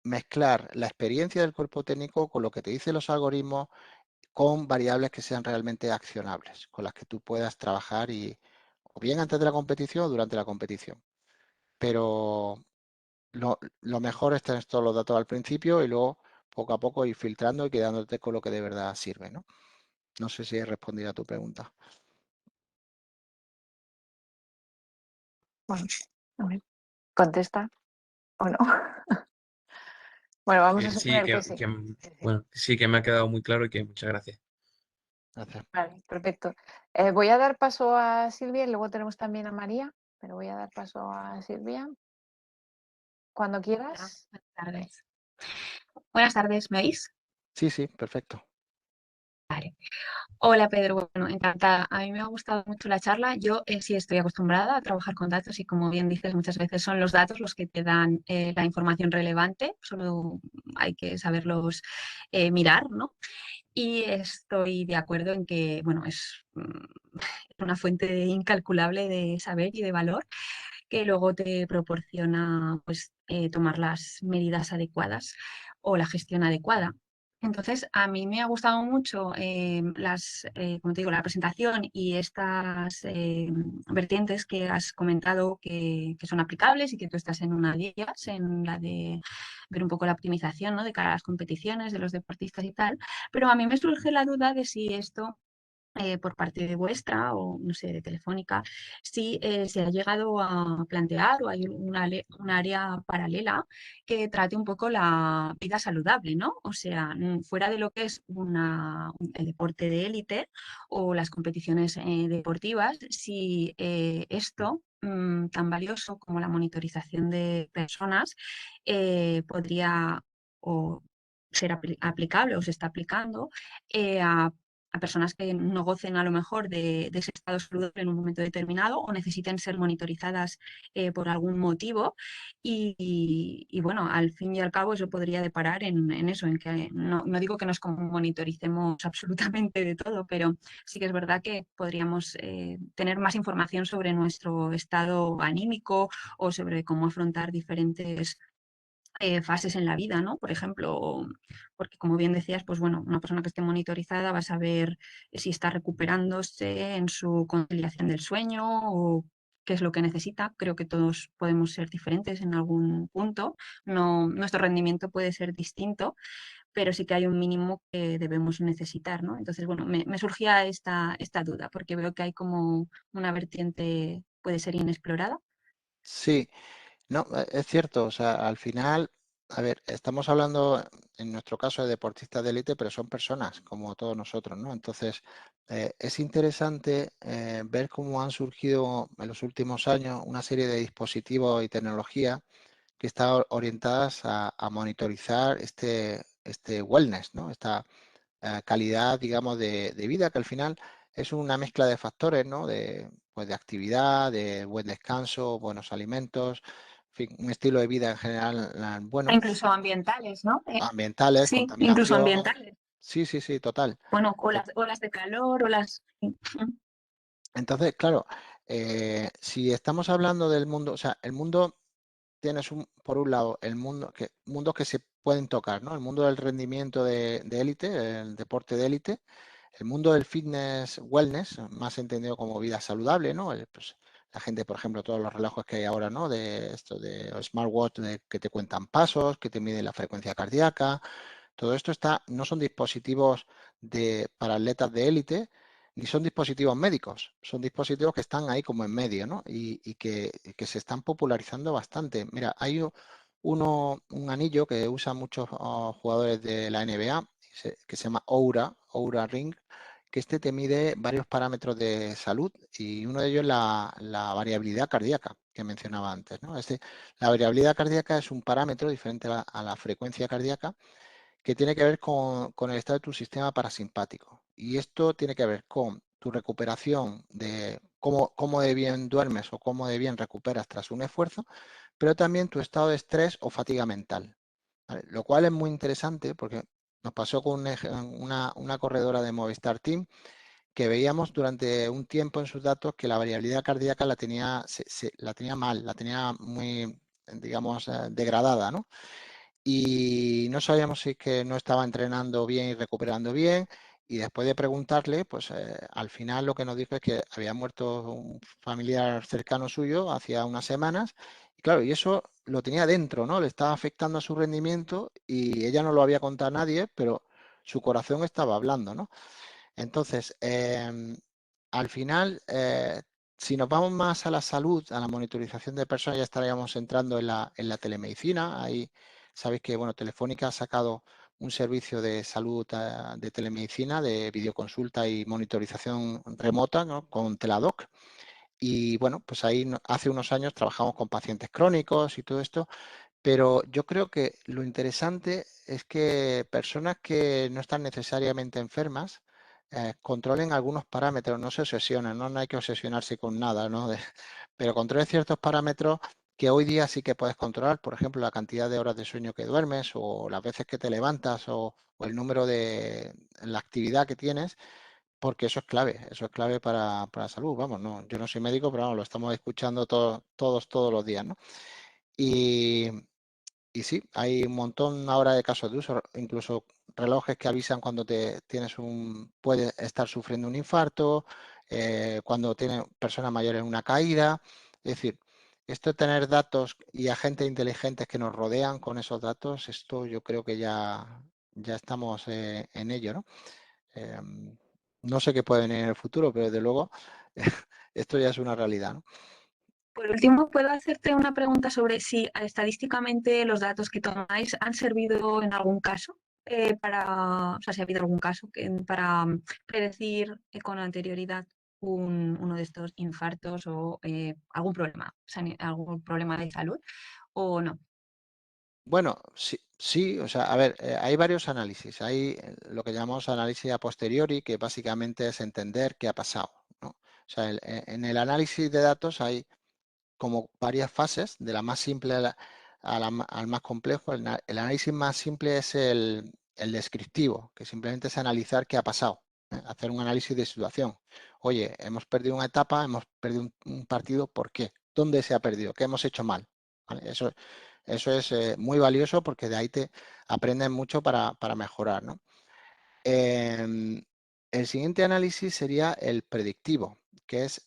mezclar la experiencia del cuerpo técnico con lo que te dicen los algoritmos, con variables que sean realmente accionables, con las que tú puedas trabajar o bien antes de la competición o durante la competición. Pero lo mejor es tener todos los datos al principio y luego poco a poco ir filtrando y quedándote con lo que de verdad sirve, ¿no? No sé si he respondido a tu pregunta. Bueno, a ver, contesta o no. Bueno, vamos a Sí, suponer que sí. Sí, sí. bueno, sí que me ha quedado muy claro y que muchas gracias. Gracias. Vale, perfecto. Voy a dar paso a Silvia y luego tenemos también a María, pero voy a dar paso a Silvia. Cuando Hola, quieras. buenas tardes. Buenas tardes, ¿me oís? Sí, sí, perfecto. Vale. Hola Pedro, bueno, encantada. A mí me ha gustado mucho la charla. Yo sí estoy acostumbrada a trabajar con datos y como bien dices, muchas veces son los datos los que te dan la información relevante, solo hay que saberlos mirar, ¿no? Y estoy de acuerdo en que, bueno, es una fuente incalculable de saber y de valor que luego te proporciona pues, tomar las medidas adecuadas o la gestión adecuada. Entonces, a mí me ha gustado mucho como te digo, la presentación y estas vertientes que has comentado que son aplicables y que tú estás en una de ellas, en la de ver un poco la optimización, ¿no? De cara a las competiciones de los deportistas y tal. Pero a mí me surge la duda de si esto por parte de vuestra o, no sé, de Telefónica, si se ha llegado a plantear o hay un área paralela que trate un poco la vida saludable, ¿no? O sea, fuera de lo que es el deporte de élite o las competiciones deportivas, si esto tan valioso como la monitorización de personas podría o ser aplicable o se está aplicando a personas que no gocen a lo mejor de ese estado saludable en un momento determinado o necesiten ser monitorizadas por algún motivo. Y bueno, al fin y al cabo eso podría deparar en eso, en que no digo que nos monitoricemos absolutamente de todo, pero sí que es verdad que podríamos tener más información sobre nuestro estado anímico o sobre cómo afrontar diferentes fases en la vida, ¿no? Por ejemplo, porque como bien decías, pues bueno, una persona que esté monitorizada va a saber si está recuperándose en su conciliación del sueño o qué es lo que necesita. Creo que todos podemos ser diferentes en algún punto. No, nuestro rendimiento puede ser distinto, pero sí que hay un mínimo que debemos necesitar, ¿no? Entonces, bueno, me surgía esta duda porque veo que hay como una vertiente puede ser inexplorada. Sí, no, es cierto, o sea, al final, a ver, estamos hablando en nuestro caso de deportistas de élite, pero son personas como todos nosotros, ¿no? Entonces, es interesante ver cómo han surgido en los últimos años una serie de dispositivos y tecnología que están orientadas a monitorizar este wellness, ¿no? Esta calidad, digamos, de vida, que al final es una mezcla de factores, ¿no? Pues de actividad, de buen descanso, buenos alimentos, en fin, un estilo de vida en general bueno, Incluso ambientales, ¿no? ambientales, Sí, incluso contaminación. ambientales. Sí, sí, sí, total. Bueno, olas de calor, olas... Entonces, claro, si estamos hablando del mundo, o sea, el mundo tienes por un lado el mundos que se pueden tocar, ¿no? El mundo del rendimiento de élite, el deporte de élite, el mundo del fitness wellness, más entendido como vida saludable, ¿no? Pues, la gente, por ejemplo, todos los relojes que hay ahora, ¿no? De esto de smartwatch que te cuentan pasos, que te miden la frecuencia cardíaca. Todo esto no son dispositivos para atletas de élite, ni son dispositivos médicos, son dispositivos que están ahí como en medio, ¿no? Y que se están popularizando bastante. Mira, hay un anillo que usan muchos jugadores de la NBA, que se llama Oura Ring, que te mide varios parámetros de salud y uno de ellos es la variabilidad cardíaca que mencionaba antes, ¿no? La variabilidad cardíaca es un parámetro diferente a la frecuencia cardíaca que tiene que ver con el estado de tu sistema parasimpático. Y esto tiene que ver con tu recuperación de cómo de bien duermes o cómo de bien recuperas tras un esfuerzo, pero también tu estado de estrés o fatiga mental. ¿Vale? Lo cual es muy interesante porque nos pasó con una corredora de Movistar Team que veíamos durante un tiempo en sus datos que la variabilidad cardíaca la tenía mal, la tenía muy, digamos, degradada, ¿no? Y no sabíamos si es que no estaba entrenando bien y recuperando bien. Y después de preguntarle, pues al final lo que nos dijo es que había muerto un familiar cercano suyo hacía unas semanas. Y claro, y eso lo tenía dentro, ¿no? Le estaba afectando a su rendimiento y ella no lo había contado a nadie, pero su corazón estaba hablando, ¿no? Entonces, al final, si nos vamos más a la salud, a la monitorización de personas, ya estaríamos entrando en la telemedicina. Ahí sabéis que, bueno, Telefónica ha sacado un servicio de salud de telemedicina, de videoconsulta y monitorización remota, ¿no? Con Teladoc. Y bueno, pues ahí hace unos años trabajamos con pacientes crónicos y todo esto, pero yo creo que lo interesante es que personas que no están necesariamente enfermas, controlen algunos parámetros, no se obsesionen, no hay que obsesionarse con nada, ¿no? Pero controlen ciertos parámetros que hoy día sí que puedes controlar, por ejemplo, la cantidad de horas de sueño que duermes o las veces que te levantas o el número de la actividad que tienes, porque eso es clave para la salud. Vamos, no, yo no soy médico, pero vamos, lo estamos escuchando todos los días, ¿no? Y sí, hay un montón ahora de casos de uso, incluso relojes que avisan cuando puedes estar sufriendo un infarto, cuando tienen personas mayores una caída. Es decir, esto de tener datos y agentes inteligentes que nos rodean con esos datos, esto yo creo que ya estamos en ello, ¿no? No sé qué puede venir en el futuro, pero desde luego esto ya es una realidad, ¿no? Por último, ¿puedo hacerte una pregunta sobre si estadísticamente los datos que tomáis han servido en algún caso o sea, si ha habido algún caso para predecir con anterioridad uno de estos infartos o algún problema de salud o no? Bueno, sí, o sea, a ver, hay varios análisis. Hay lo que llamamos análisis a posteriori, que básicamente es entender qué ha pasado, ¿no? O sea, en el análisis de datos hay como varias fases, de la más simple al más complejo. El análisis más simple es el descriptivo, que simplemente es analizar qué ha pasado, hacer un análisis de situación. Oye, hemos perdido una etapa, hemos perdido un partido, ¿por qué? ¿Dónde se ha perdido? ¿Qué hemos hecho mal? ¿Vale? Eso es muy valioso porque de ahí te aprendes mucho para mejorar, ¿no? El siguiente análisis sería el predictivo, que es,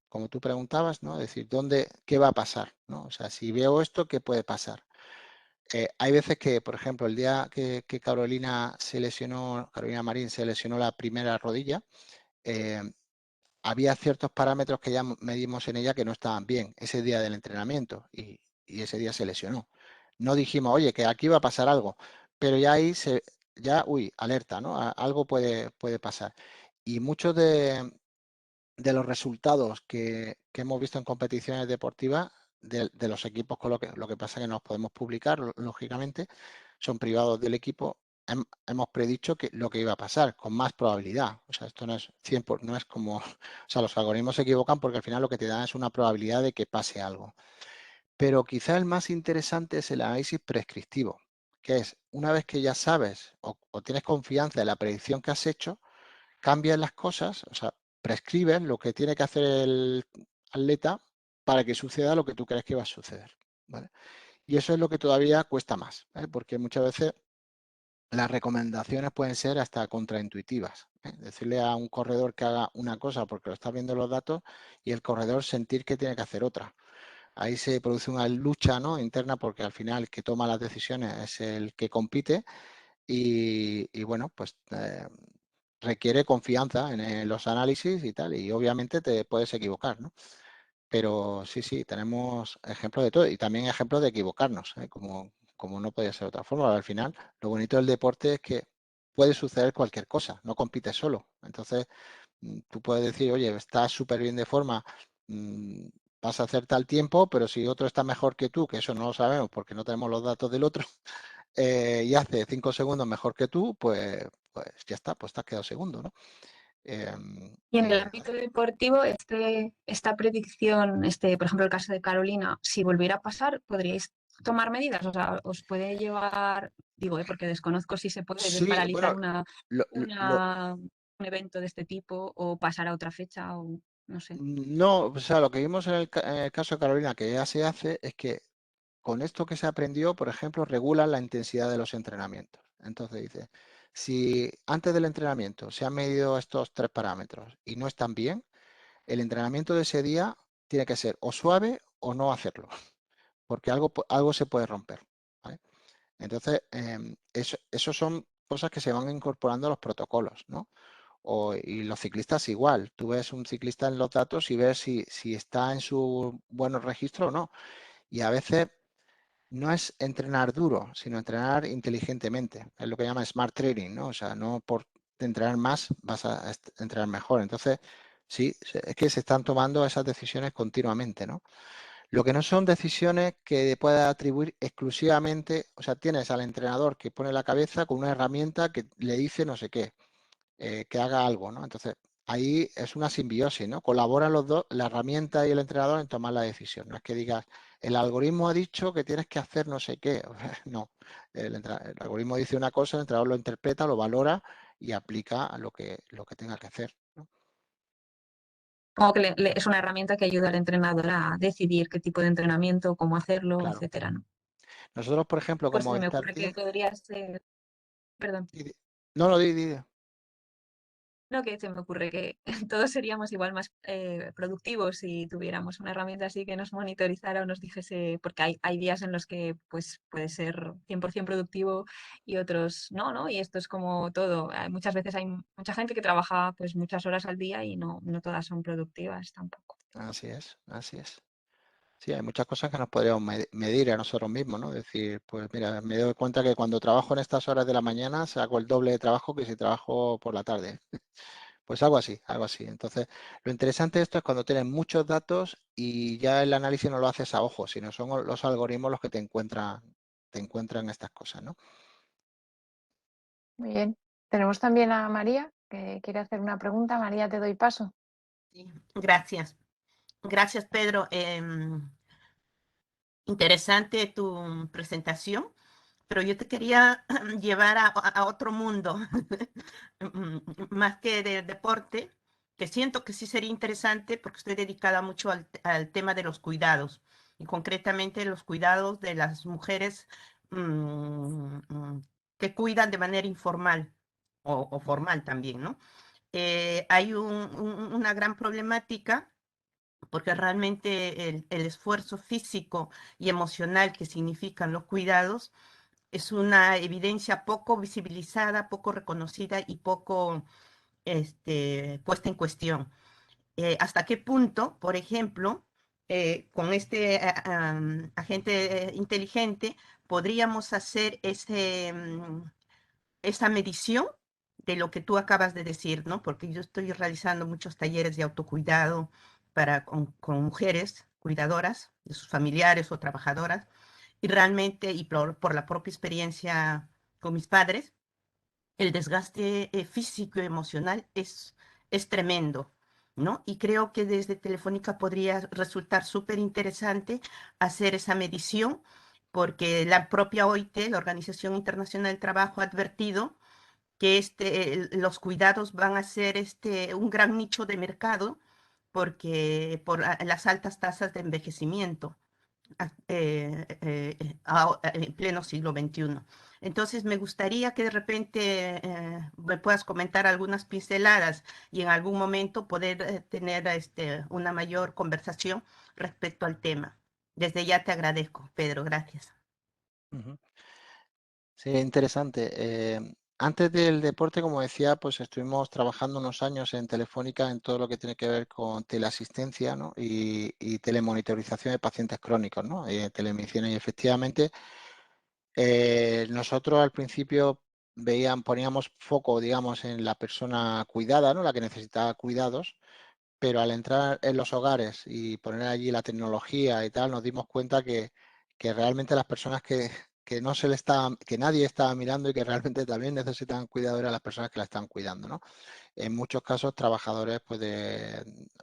como tú preguntabas, ¿no? Es decir, ¿qué va a pasar? ¿No? O sea, si veo esto, ¿qué puede pasar? Hay veces que, por ejemplo, el día que Carolina Marín se lesionó la primera rodilla, había ciertos parámetros que ya medimos en ella que no estaban bien ese día del entrenamiento y ese día se lesionó. No dijimos, oye, que aquí va a pasar algo, pero ya ahí alerta, ¿no? Algo puede pasar. Y muchos de los resultados que hemos visto en competiciones deportivas de los equipos, con lo que pasa es que no los podemos publicar, lógicamente, son privados del equipo. Hemos predicho lo que iba a pasar con más probabilidad. O sea, esto no es 100%, no es como, o sea, los algoritmos se equivocan porque al final lo que te dan es una probabilidad de que pase algo. Pero quizá el más interesante es el análisis prescriptivo, que es una vez que ya sabes o tienes confianza en la predicción que has hecho, cambias las cosas, o sea, prescribes lo que tiene que hacer el atleta para que suceda lo que tú crees que va a suceder, ¿vale? Y eso es lo que todavía cuesta más, porque muchas veces las recomendaciones pueden ser hasta contraintuitivas. Decirle a un corredor que haga una cosa porque lo está viendo los datos y el corredor sentir que tiene que hacer otra. Ahí se produce una lucha, ¿no?, interna, porque al final el que toma las decisiones es el que compite y bueno, pues requiere confianza en los análisis y tal, y obviamente te puedes equivocar, ¿no? Pero sí, tenemos ejemplos de todo y también ejemplos de equivocarnos, como no podía ser de otra forma. Al final, lo bonito del deporte es que puede suceder cualquier cosa, no compites solo. Entonces, tú puedes decir, oye, estás súper bien de forma, vas a hacer tal tiempo, pero si otro está mejor que tú, que eso no lo sabemos porque no tenemos los datos del otro, y hace 5 segundos mejor que tú, pues ya está, pues te has quedado segundo, ¿no? Y en el ámbito deportivo, esta predicción, por ejemplo, el caso de Carolina, si volviera a pasar, ¿podríais tomar medidas? O sea, ¿os puede llevar, digo, porque desconozco si se puede Sí, desparalizar bueno, un evento de este tipo o pasar a otra fecha o no sé? no, o sea, lo que vimos en el caso de Carolina, que ya se hace, es que con esto que se aprendió, por ejemplo, regula la intensidad de los entrenamientos. Entonces dice, si antes del entrenamiento se han medido estos 3 parámetros y no están bien, el entrenamiento de ese día tiene que ser o suave o no hacerlo, porque algo se puede romper, ¿vale? Entonces, eso son cosas que se van incorporando a los protocolos, ¿no? Y los ciclistas igual. Tú ves un ciclista en los datos y ves si está en su buenos registro o no. Y a veces no es entrenar duro, sino entrenar inteligentemente. Es lo que llama smart training, ¿no? O sea, no por entrenar más vas a entrenar mejor. Entonces, sí, es que se están tomando esas decisiones continuamente, ¿no? Lo que no son decisiones que puedas atribuir exclusivamente, o sea, tienes al entrenador que pone la cabeza con una herramienta que le dice no sé qué. que haga algo, ¿no? Entonces, ahí es una simbiosis, ¿no? Colaboran los dos, la herramienta y el entrenador, en tomar la decisión. No es que digas, el algoritmo ha dicho que tienes que hacer no sé qué. No, el algoritmo dice una cosa, el entrenador lo interpreta, lo valora y aplica lo que tenga que hacer, ¿no? Como que es una herramienta que ayuda al entrenador a decidir qué tipo de entrenamiento, cómo hacerlo, Claro. etcétera, ¿no? Nosotros, por ejemplo, Pues como se me Start ocurre que Team... podría ser, perdón, No, no, di. no, que se me ocurre que todos seríamos igual más productivos si tuviéramos una herramienta así que nos monitorizara o nos dijese, porque hay días en los que pues puede ser 100% productivo y otros no, ¿no? Y esto es como todo. Muchas veces hay mucha gente que trabaja pues muchas horas al día y no todas son productivas tampoco. Así es, así es. Sí, hay muchas cosas que nos podríamos medir a nosotros mismos, ¿no? Decir, pues mira, me doy cuenta que cuando trabajo en estas horas de la mañana hago el doble de trabajo que si trabajo por la tarde. Pues algo así, algo así. Entonces, lo interesante de esto es cuando tienes muchos datos y ya el análisis no lo haces a ojo, sino son los algoritmos los que te encuentran estas cosas, ¿no? Muy bien. Tenemos también a María, que quiere hacer una pregunta. María, te doy paso. Sí, gracias. Gracias, Pedro. Interesante tu presentación, pero yo te quería llevar a otro mundo, más que de deporte, que siento que sí sería interesante porque estoy dedicada mucho al tema de los cuidados, y concretamente los cuidados de las mujeres que cuidan de manera informal o formal también, ¿no? Hay una gran problemática porque realmente el esfuerzo físico y emocional que significan los cuidados es una evidencia poco visibilizada, poco reconocida y poco puesta en cuestión. ¿Hasta qué punto, por ejemplo, con este agente inteligente podríamos hacer esa medición de lo que tú acabas de decir, ¿no? Porque yo estoy realizando muchos talleres de autocuidado con mujeres cuidadoras de sus familiares o trabajadoras, y realmente, y por la propia experiencia con mis padres, el desgaste físico y emocional es tremendo, ¿no? Y creo que desde Telefónica podría resultar súper interesante hacer esa medición, porque la propia OIT, la Organización Internacional del Trabajo, ha advertido que los cuidados van a ser un gran nicho de mercado porque por las altas tasas de envejecimiento en pleno siglo XXI. Entonces, me gustaría que de repente me puedas comentar algunas pinceladas y en algún momento poder tener una mayor conversación respecto al tema. Desde ya te agradezco, Pedro. Gracias. Ujú. Sí, interesante. Antes del deporte, como decía, pues estuvimos trabajando unos años en Telefónica en todo lo que tiene que ver con teleasistencia, ¿no? y telemonitorización de pacientes crónicos, ¿no? Telemedicina. Y efectivamente, nosotros al principio poníamos foco, digamos, en la persona cuidada, ¿no? La que necesitaba cuidados, pero al entrar en los hogares y poner allí la tecnología y tal, nos dimos cuenta que realmente las personas que no se le estaban, que nadie estaba mirando y que realmente también necesitan cuidado eran las personas que la están cuidando, ¿no? En muchos casos trabajadores, pues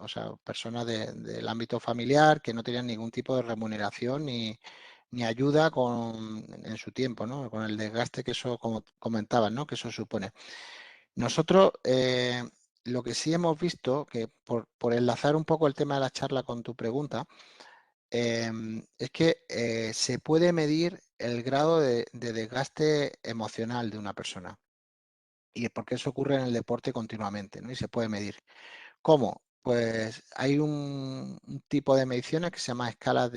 o sea, personas del ámbito familiar que no tenían ningún tipo de remuneración ni ayuda en su tiempo, ¿no? Con el desgaste que eso, como comentaban, ¿no? Que eso supone. Nosotros, lo que sí hemos visto, que por enlazar un poco el tema de la charla con tu pregunta, es que se puede medir el grado de desgaste emocional de una persona. Y es porque eso ocurre en el deporte continuamente, ¿no? Y se puede medir. ¿Cómo? Pues hay un tipo de mediciones que se llama escalas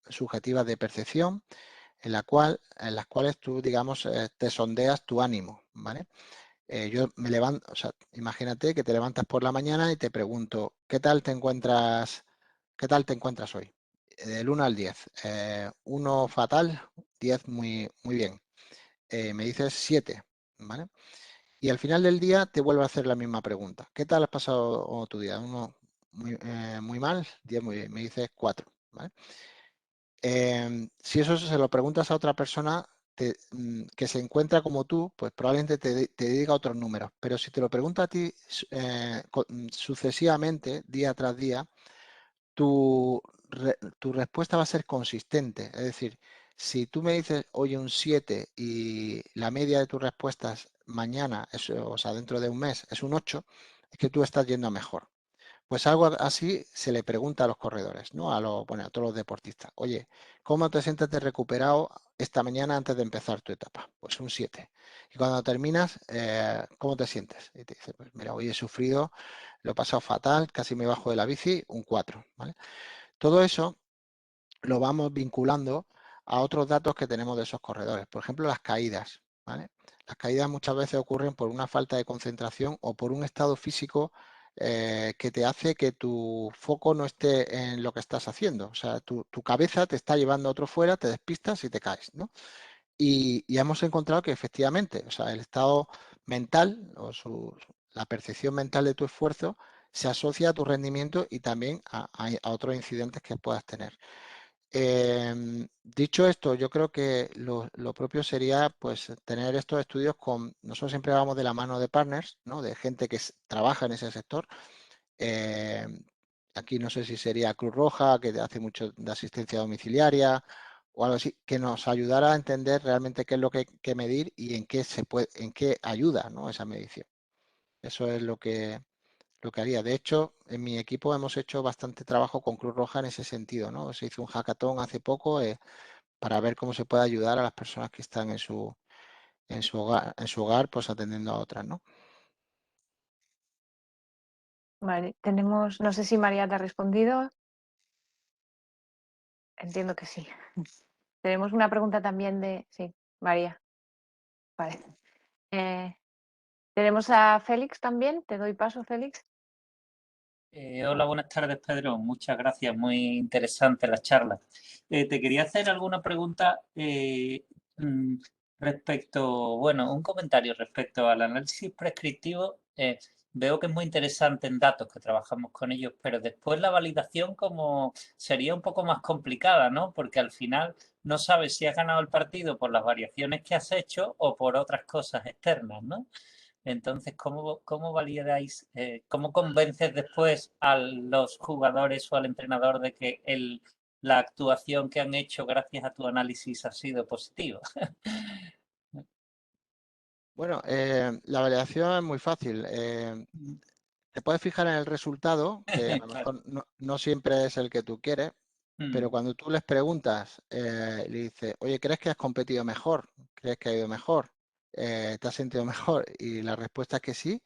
subjetivas de percepción, en las cuales tú, digamos, te sondeas tu ánimo, ¿vale? Yo me levanto, o sea, imagínate que te levantas por la mañana y te pregunto, ¿qué tal te encuentras hoy? Del 1 al 10. 1 fatal, 10 muy, muy bien. Me dices 7, ¿vale? Y al final del día te vuelvo a hacer la misma pregunta. ¿Qué tal has pasado tu día? 1 muy mal, 10 muy bien. Me dices 4, ¿vale? Si eso se lo preguntas a otra persona, que se encuentra como tú, pues probablemente te diga otros números. Pero si te lo pregunto a ti sucesivamente, día tras día, tu respuesta va a ser consistente. Es decir, si tú me dices, oye, un 7 y la media de tus respuestas mañana, o sea, dentro de un mes, es un 8, es que tú estás yendo a mejor. Pues algo así se le pregunta a los corredores, ¿no? Bueno, a todos los deportistas. Oye, ¿cómo te sientes de recuperado esta mañana antes de empezar tu etapa? Pues un 7. Y cuando terminas, ¿cómo te sientes? Y te dice, pues mira, hoy he sufrido, lo he pasado fatal, casi me bajo de la bici, un 4, ¿vale? Todo eso lo vamos vinculando a otros datos que tenemos de esos corredores. Por ejemplo, las caídas, ¿vale? Las caídas muchas veces ocurren por una falta de concentración o por un estado físico que te hace que tu foco no esté en lo que estás haciendo. O sea, tu cabeza te está llevando a otro fuera, te despistas y te caes, ¿no? Y hemos encontrado que efectivamente, o sea, el estado mental o la percepción mental de tu esfuerzo se asocia a tu rendimiento y también a otros incidentes que puedas tener. Dicho esto, yo creo que lo propio sería pues tener estos estudios con, nosotros siempre vamos de la mano de partners, ¿no? De gente que trabaja en ese sector. Aquí no sé si sería Cruz Roja, que hace mucho de asistencia domiciliaria o algo así, que nos ayudara a entender realmente qué es lo que hay que medir y en qué en qué ayuda, ¿no? Esa medición. Eso es lo que haría. De hecho, en mi equipo hemos hecho bastante trabajo con Cruz Roja en ese sentido, ¿no? Se hizo un hackathon hace poco para ver cómo se puede ayudar a las personas que están en su hogar, pues atendiendo a otras, ¿no? Vale, tenemos, no sé si María te ha respondido. Entiendo que sí. Tenemos una pregunta también de, sí, María. Vale. Tenemos a Félix también. Te doy paso, Félix. Hola, buenas tardes, Pedro. Muchas gracias. Muy interesante la charla. Te quería hacer alguna pregunta respecto, bueno, un comentario respecto al análisis prescriptivo. Veo que es muy interesante en datos que trabajamos con ellos, pero después la validación como sería un poco más complicada, ¿no? Porque al final no sabes si has ganado el partido por las variaciones que has hecho o por otras cosas externas, ¿no? Entonces, ¿cómo validáis, cómo convences después a los jugadores o al entrenador de que la actuación que han hecho gracias a tu análisis ha sido positiva? Bueno, la validación es muy fácil. Te puedes fijar en el resultado, que a lo Claro. mejor no siempre es el que tú quieres, pero cuando tú les preguntas, le dices, oye, ¿crees que has competido mejor? ¿Crees que ha ido mejor? ¿Te has sentido mejor? Y la respuesta es que sí.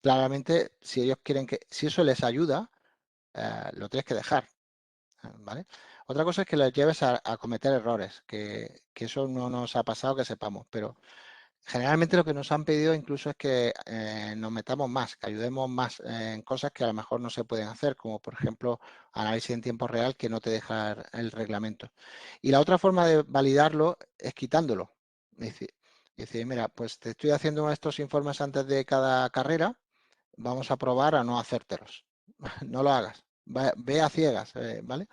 Claramente, si ellos quieren si eso les ayuda, lo tienes que dejar, ¿vale? Otra cosa es que les lleves a cometer errores, que eso no nos ha pasado que sepamos, pero generalmente lo que nos han pedido incluso es que nos metamos más, que ayudemos más en cosas que a lo mejor no se pueden hacer, como por ejemplo análisis en tiempo real que no te deja el reglamento. Y la otra forma de validarlo es quitándolo. Es decir, mira, pues te estoy haciendo estos informes antes de cada carrera, vamos a probar a no hacértelos. No lo hagas. Ve a ciegas, ¿vale?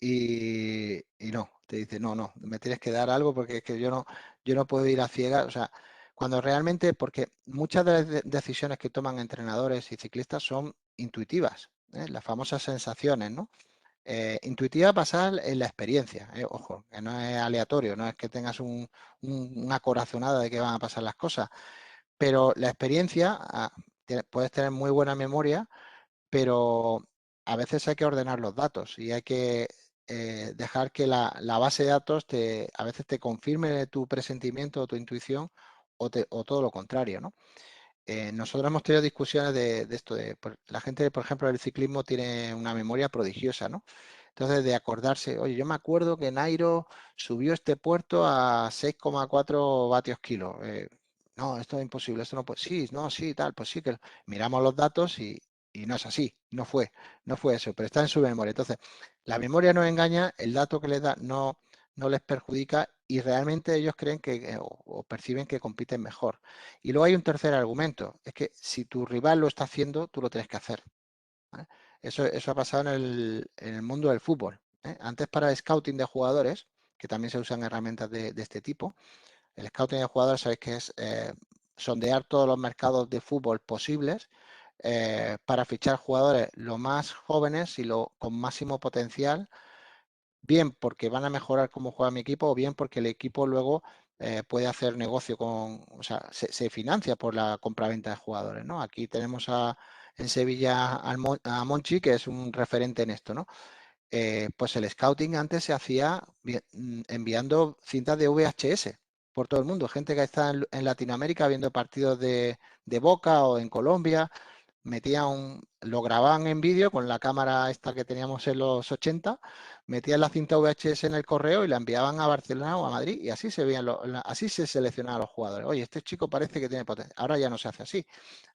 Y no, te dice, no, me tienes que dar algo porque es que yo no puedo ir a ciegas. O sea, cuando realmente, porque muchas de las decisiones que toman entrenadores y ciclistas son intuitivas, las famosas sensaciones, ¿no? Intuitiva basada en la experiencia, ojo, que no es aleatorio, no es que tengas una corazonada de que van a pasar las cosas, pero la experiencia, puedes tener muy buena memoria, pero a veces hay que ordenar los datos y hay que dejar que la base de datos a veces te confirme tu presentimiento o tu intuición o todo lo contrario, ¿no? Nosotros hemos tenido discusiones de esto, la gente, por ejemplo, del ciclismo tiene una memoria prodigiosa, ¿no? Entonces, de acordarse, oye, yo me acuerdo que Nairo subió este puerto a 6,4 vatios kilo. No, esto es imposible, esto no puede. Sí, no, sí, tal, pues sí que miramos los datos y no es así, no fue eso, pero está en su memoria. Entonces, la memoria no engaña, el dato que les da no les perjudica y realmente ellos creen que o perciben que compiten mejor. Y luego hay un tercer argumento, es que si tu rival lo está haciendo, tú lo tienes que hacer, ¿vale? Eso ha pasado en el mundo del fútbol, ¿eh? Antes para el scouting de jugadores, que también se usan herramientas de este tipo. El scouting de jugadores, sabéis que es sondear todos los mercados de fútbol posibles para fichar jugadores lo más jóvenes y con máximo potencial, bien porque van a mejorar cómo juega mi equipo o bien porque el equipo luego puede hacer negocio o sea, se financia por la compraventa de jugadores, ¿no? Aquí tenemos en Sevilla a Monchi, que es un referente en esto, ¿no? Pues el scouting antes se hacía enviando cintas de VHS por todo el mundo. Gente que está en Latinoamérica viendo partidos de Boca o en Colombia, lo grababan en vídeo con la cámara esta que teníamos en los 80, metían la cinta VHS en el correo y la enviaban a Barcelona o a Madrid y así así se seleccionaban los jugadores. Oye, este chico parece que tiene potencia. Ahora ya no se hace así.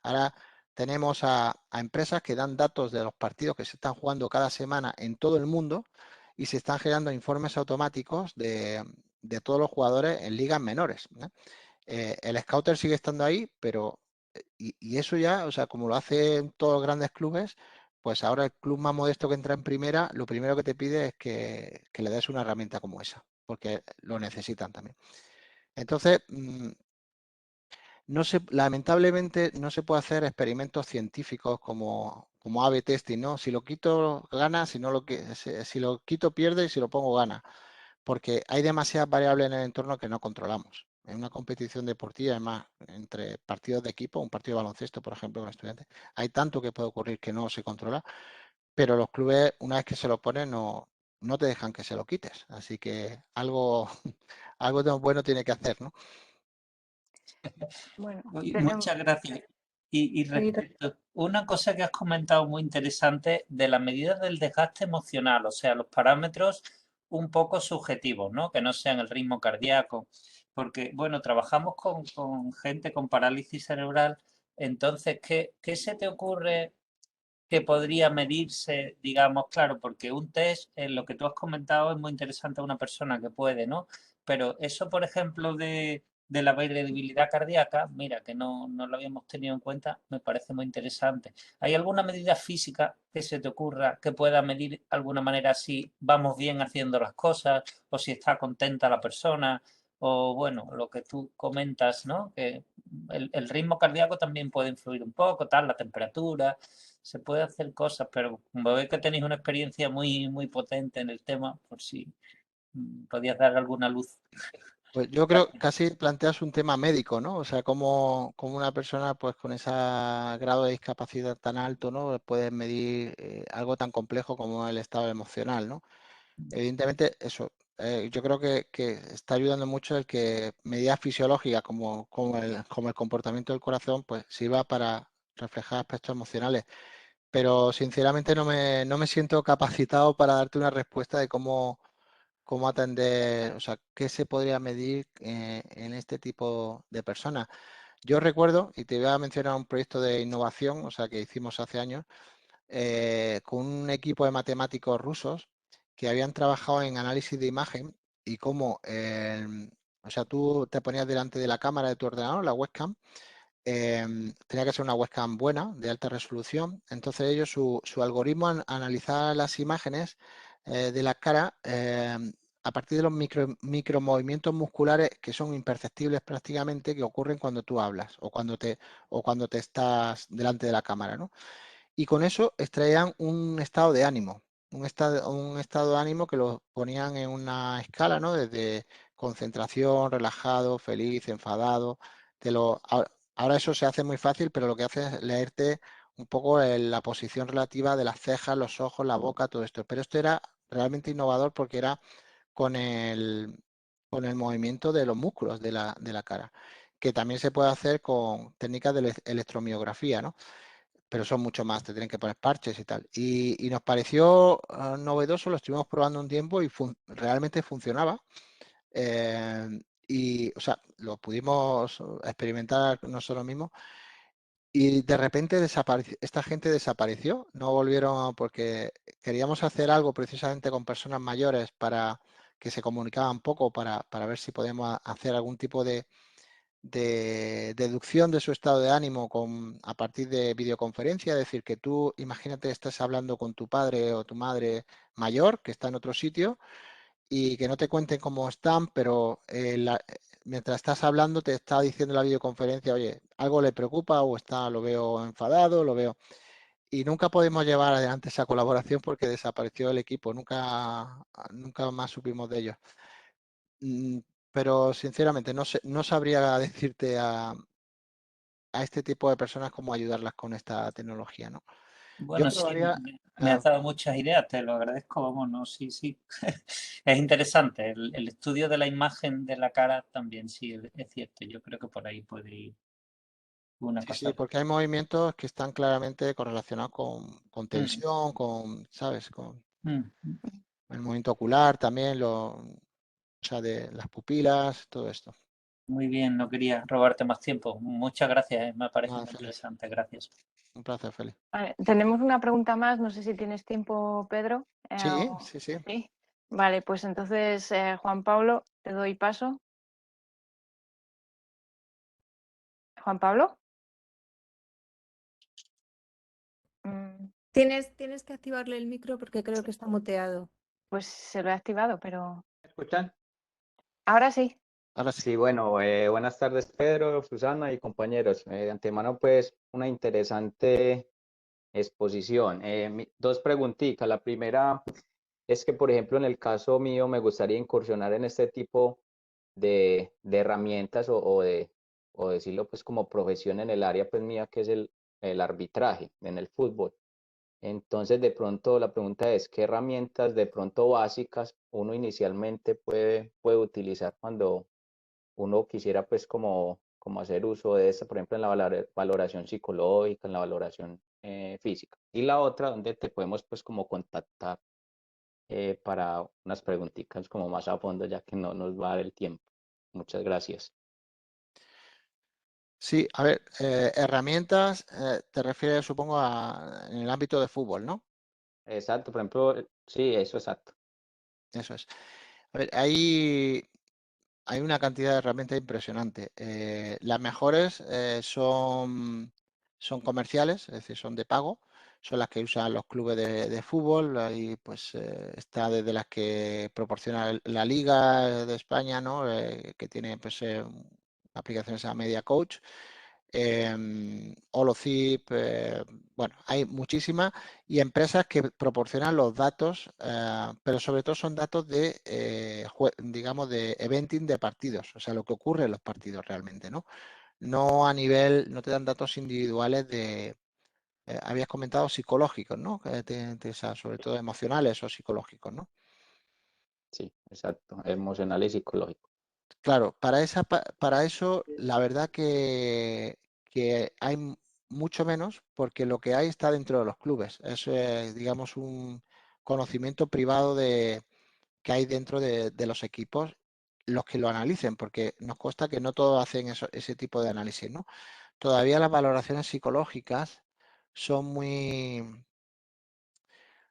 Ahora tenemos a empresas que dan datos de los partidos que se están jugando cada semana en todo el mundo y se están generando informes automáticos de todos los jugadores en ligas menores, ¿no? El scouter sigue estando ahí, pero y eso ya, o sea, como lo hacen todos los grandes clubes, pues ahora el club más modesto que entra en primera, lo primero que te pide es que le des una herramienta como esa, porque lo necesitan también. Entonces, lamentablemente no se puede hacer experimentos científicos como A/B testing, ¿no? Si lo quito, gana, si lo quito, pierde y si lo pongo, gana. Porque hay demasiadas variables en el entorno que no controlamos. En una competición deportiva, además, entre partidos de equipo, un partido de baloncesto, por ejemplo, con estudiantes, hay tanto que puede ocurrir que no se controla, pero los clubes, una vez que se lo ponen, no te dejan que se lo quites. Así que algo, algo tan bueno tiene que hacer, ¿no? Bueno, Muchas gracias. Y respecto, una cosa que has comentado muy interesante de las medidas del desgaste emocional, o sea, los parámetros un poco subjetivos, ¿no? Que no sean el ritmo cardíaco, porque, bueno, trabajamos con gente con parálisis cerebral, entonces, ¿qué se te ocurre que podría medirse, digamos, claro, porque un test, lo que tú has comentado, es muy interesante a una persona que puede, ¿no? Pero eso, por ejemplo, de la variabilidad cardíaca, mira, que no lo habíamos tenido en cuenta, me parece muy interesante. ¿Hay alguna medida física que se te ocurra que pueda medir de alguna manera si vamos bien haciendo las cosas o si está contenta la persona? O bueno, lo que tú comentas, ¿no? Que el ritmo cardíaco también puede influir un poco, tal, la temperatura, se puede hacer cosas, pero como veo que tenéis una experiencia muy, muy potente en el tema, por si podías dar alguna luz. Pues yo creo que casi planteas un tema médico, ¿no? O sea, como una persona pues con ese grado de discapacidad tan alto, ¿no? Puede medir algo tan complejo como el estado emocional, ¿no? Evidentemente, eso, yo creo que está ayudando mucho el que medidas fisiológicas como el comportamiento del corazón, pues sirva para reflejar aspectos emocionales. Pero sinceramente no me siento capacitado para darte una respuesta de cómo atender, o sea, qué se podría medir en este tipo de personas. Yo recuerdo, y te voy a mencionar un proyecto de innovación, o sea, que hicimos hace años, con un equipo de matemáticos rusos que habían trabajado en análisis de imagen y cómo, o sea, tú te ponías delante de la cámara de tu ordenador, la webcam, tenía que ser una webcam buena, de alta resolución. Entonces ellos, su algoritmo analizaba las imágenes de la cara a partir de los micromovimientos musculares que son imperceptibles prácticamente, que ocurren cuando tú hablas o cuando te estás delante de la cámara, ¿no? Y con eso extraían un estado de ánimo, un estado de ánimo que lo ponían en una escala, ¿no? Desde concentración, relajado, feliz, enfadado. Ahora eso se hace muy fácil, pero lo que hace es leerte un poco la posición relativa de las cejas, los ojos, la boca, todo esto. Pero esto era realmente innovador porque era con el movimiento de los músculos de la cara, que también se puede hacer con técnicas de electromiografía, ¿no? Pero son mucho más, te tienen que poner parches y tal. Y nos pareció novedoso, lo estuvimos probando un tiempo y realmente funcionaba. Y, o sea, lo pudimos experimentar nosotros mismos y de repente esta gente desapareció, no volvieron porque queríamos hacer algo precisamente con personas mayores para que se comunicaban poco para ver si podemos hacer algún tipo de deducción de su estado de ánimo a partir de videoconferencia, es decir, que tú imagínate estás hablando con tu padre o tu madre mayor que está en otro sitio y que no te cuenten cómo están, pero mientras estás hablando te está diciendo la videoconferencia, oye, algo le preocupa o lo veo enfadado, lo veo. Y nunca podemos llevar adelante esa colaboración porque desapareció el equipo, nunca más supimos de ellos. Pero sinceramente no sabría decirte a este tipo de personas cómo ayudarlas con esta tecnología, ¿no? Yo Bueno, sí, probaría, me has dado muchas ideas, te lo agradezco, vamos, no, sí, sí. Es interesante, el estudio de la imagen de la cara también, sí, es cierto, yo creo que por ahí puede ir una sí, cosa. sí, porque hay movimientos que están claramente correlacionados con Mm, tensión, ¿sabes? Con mm. el movimiento ocular también, o sea, de las pupilas, todo esto. Muy bien, no quería robarte más tiempo. Muchas gracias, me parece Nada, muy Félix, interesante, gracias. un placer, Félix. Vale, tenemos una pregunta más, no sé si tienes tiempo, Pedro. Sí, sí, sí. Sí. Vale, pues entonces, Juan Pablo, te doy paso. Juan Pablo. Mm, Tienes que activarle el micro porque creo que está muteado. Pues se lo he activado, pero ¿Me escuchan? ahora sí. Ahora sí. Sí, bueno, buenas tardes Pedro, Susana y compañeros. De antemano, pues, una interesante exposición. Dos preguntitas. La primera es que, por ejemplo, en el caso mío, me gustaría incursionar en este tipo de herramientas o decirlo, pues, como profesión en el área, pues, mía, que es el arbitraje en el fútbol. Entonces, de pronto, la pregunta es, ¿qué herramientas de pronto básicas uno inicialmente puede utilizar cuando uno quisiera pues como hacer uso de esta, por ejemplo, en la valoración psicológica, en la valoración física? Y la otra, donde te podemos pues como contactar para unas preguntitas como más a fondo, ya que no nos va a dar el tiempo. Muchas gracias. Sí, a ver, herramientas, te refieres, supongo, en el ámbito de fútbol, ¿no? Exacto, por ejemplo, sí, eso exacto. Eso es. A ver, hay una cantidad de herramientas impresionante. Las mejores son comerciales, es decir, son de pago, son las que usan los clubes de fútbol. Ahí pues está desde las que proporciona la Liga de España, ¿no? Que tiene pues aplicaciones a Media Coach, Holocip, bueno, hay muchísimas y empresas que proporcionan los datos, pero sobre todo son datos de, digamos, de eventing de partidos, o sea, lo que ocurre en los partidos realmente, ¿no? No a nivel, no te dan datos individuales habías comentado psicológicos, ¿no? Que te interesa, sobre todo emocionales o psicológicos, ¿no? Sí, exacto, emocional y psicológico. Claro, para eso la verdad que hay mucho menos porque lo que hay está dentro de los clubes. Eso es, digamos, un conocimiento privado que hay dentro de los equipos, los que lo analicen, porque nos consta que no todos hacen ese tipo de análisis, ¿no? Todavía las valoraciones psicológicas son muy,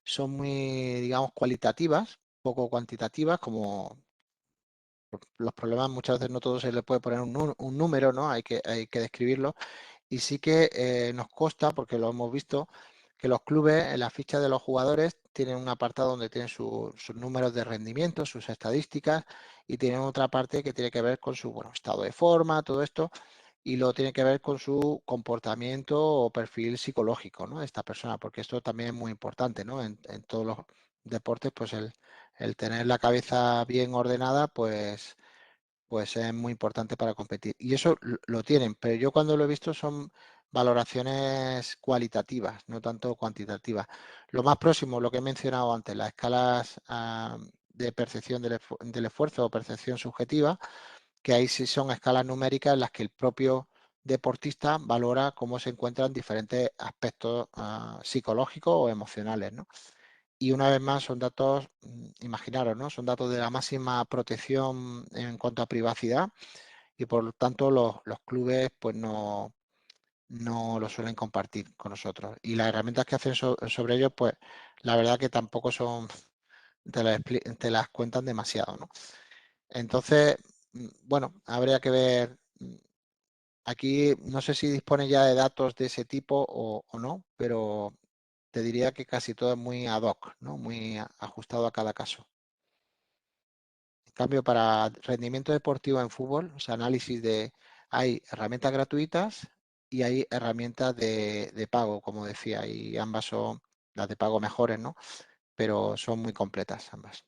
digamos, cualitativas, poco cuantitativas, como los problemas muchas veces no todo se le puede poner un número, ¿no? Hay que describirlo. Y sí que nos consta, porque lo hemos visto, que los clubes en la ficha de los jugadores tienen un apartado donde tienen sus números de rendimiento, sus estadísticas, y tienen otra parte que tiene que ver con su estado de forma, todo esto, y lo tiene que ver con su comportamiento o perfil psicológico, ¿no? De esta persona, porque esto también es muy importante, ¿no? En todos los deportes, pues el tener la cabeza bien ordenada, pues es muy importante para competir. Y eso lo tienen, pero yo cuando lo he visto son valoraciones cualitativas, no tanto cuantitativas. Lo más próximo, lo que he mencionado antes, las escalas de percepción del esfuerzo o percepción subjetiva, que ahí sí son escalas numéricas en las que el propio deportista valora cómo se encuentran diferentes aspectos psicológicos o emocionales, ¿no? Y una vez más son datos, imaginaros, ¿no? Son datos de la máxima protección en cuanto a privacidad y por lo tanto los clubes pues no lo suelen compartir con nosotros. Y las herramientas que hacen sobre ellos, pues la verdad que tampoco son, te las cuentan demasiado, ¿no? Entonces, bueno, habría que ver. Aquí no sé si dispone ya de datos de ese tipo o no, pero te diría que casi todo es muy ad hoc, ¿no? Muy ajustado a cada caso. cambio, para rendimiento deportivo en fútbol, o sea, análisis hay herramientas gratuitas y hay herramientas de pago, como decía, y ambas son las de pago mejores, ¿no? Pero son muy completas ambas.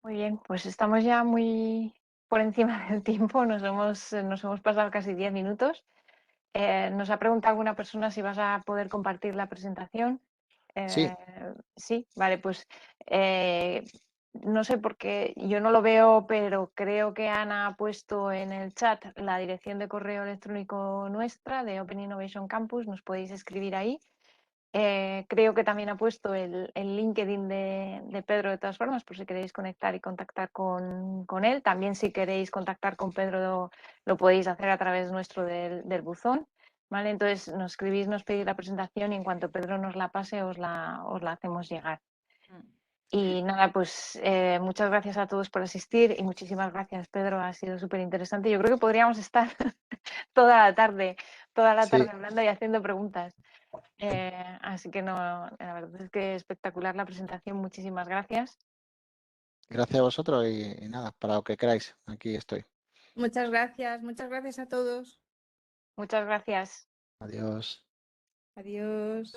Muy bien, pues estamos ya muy por encima del tiempo, nos hemos pasado casi 10 minutos. Nos ha preguntado alguna persona si vas a poder compartir la presentación. Sí. Sí, vale, pues no sé por qué yo no lo veo, pero creo que Ana ha puesto en el chat la dirección de correo electrónico nuestra de Open Innovation Campus, nos podéis escribir ahí. Creo que también ha puesto el LinkedIn de Pedro de todas formas, por si queréis conectar y contactar con él. También si queréis contactar con Pedro lo podéis hacer a través nuestro del buzón. ¿Vale? Entonces nos escribís, nos pedís la presentación y en cuanto Pedro nos la pase os la hacemos llegar. Y nada, pues muchas gracias a todos por asistir y muchísimas gracias, Pedro, ha sido súper interesante. Yo creo que podríamos estar toda la tarde Sí. hablando y haciendo preguntas. Así que no, la verdad es que espectacular la presentación, muchísimas gracias. Gracias a vosotros y nada, para lo que queráis, aquí estoy. Muchas gracias a todos. Muchas gracias. Adiós. Adiós.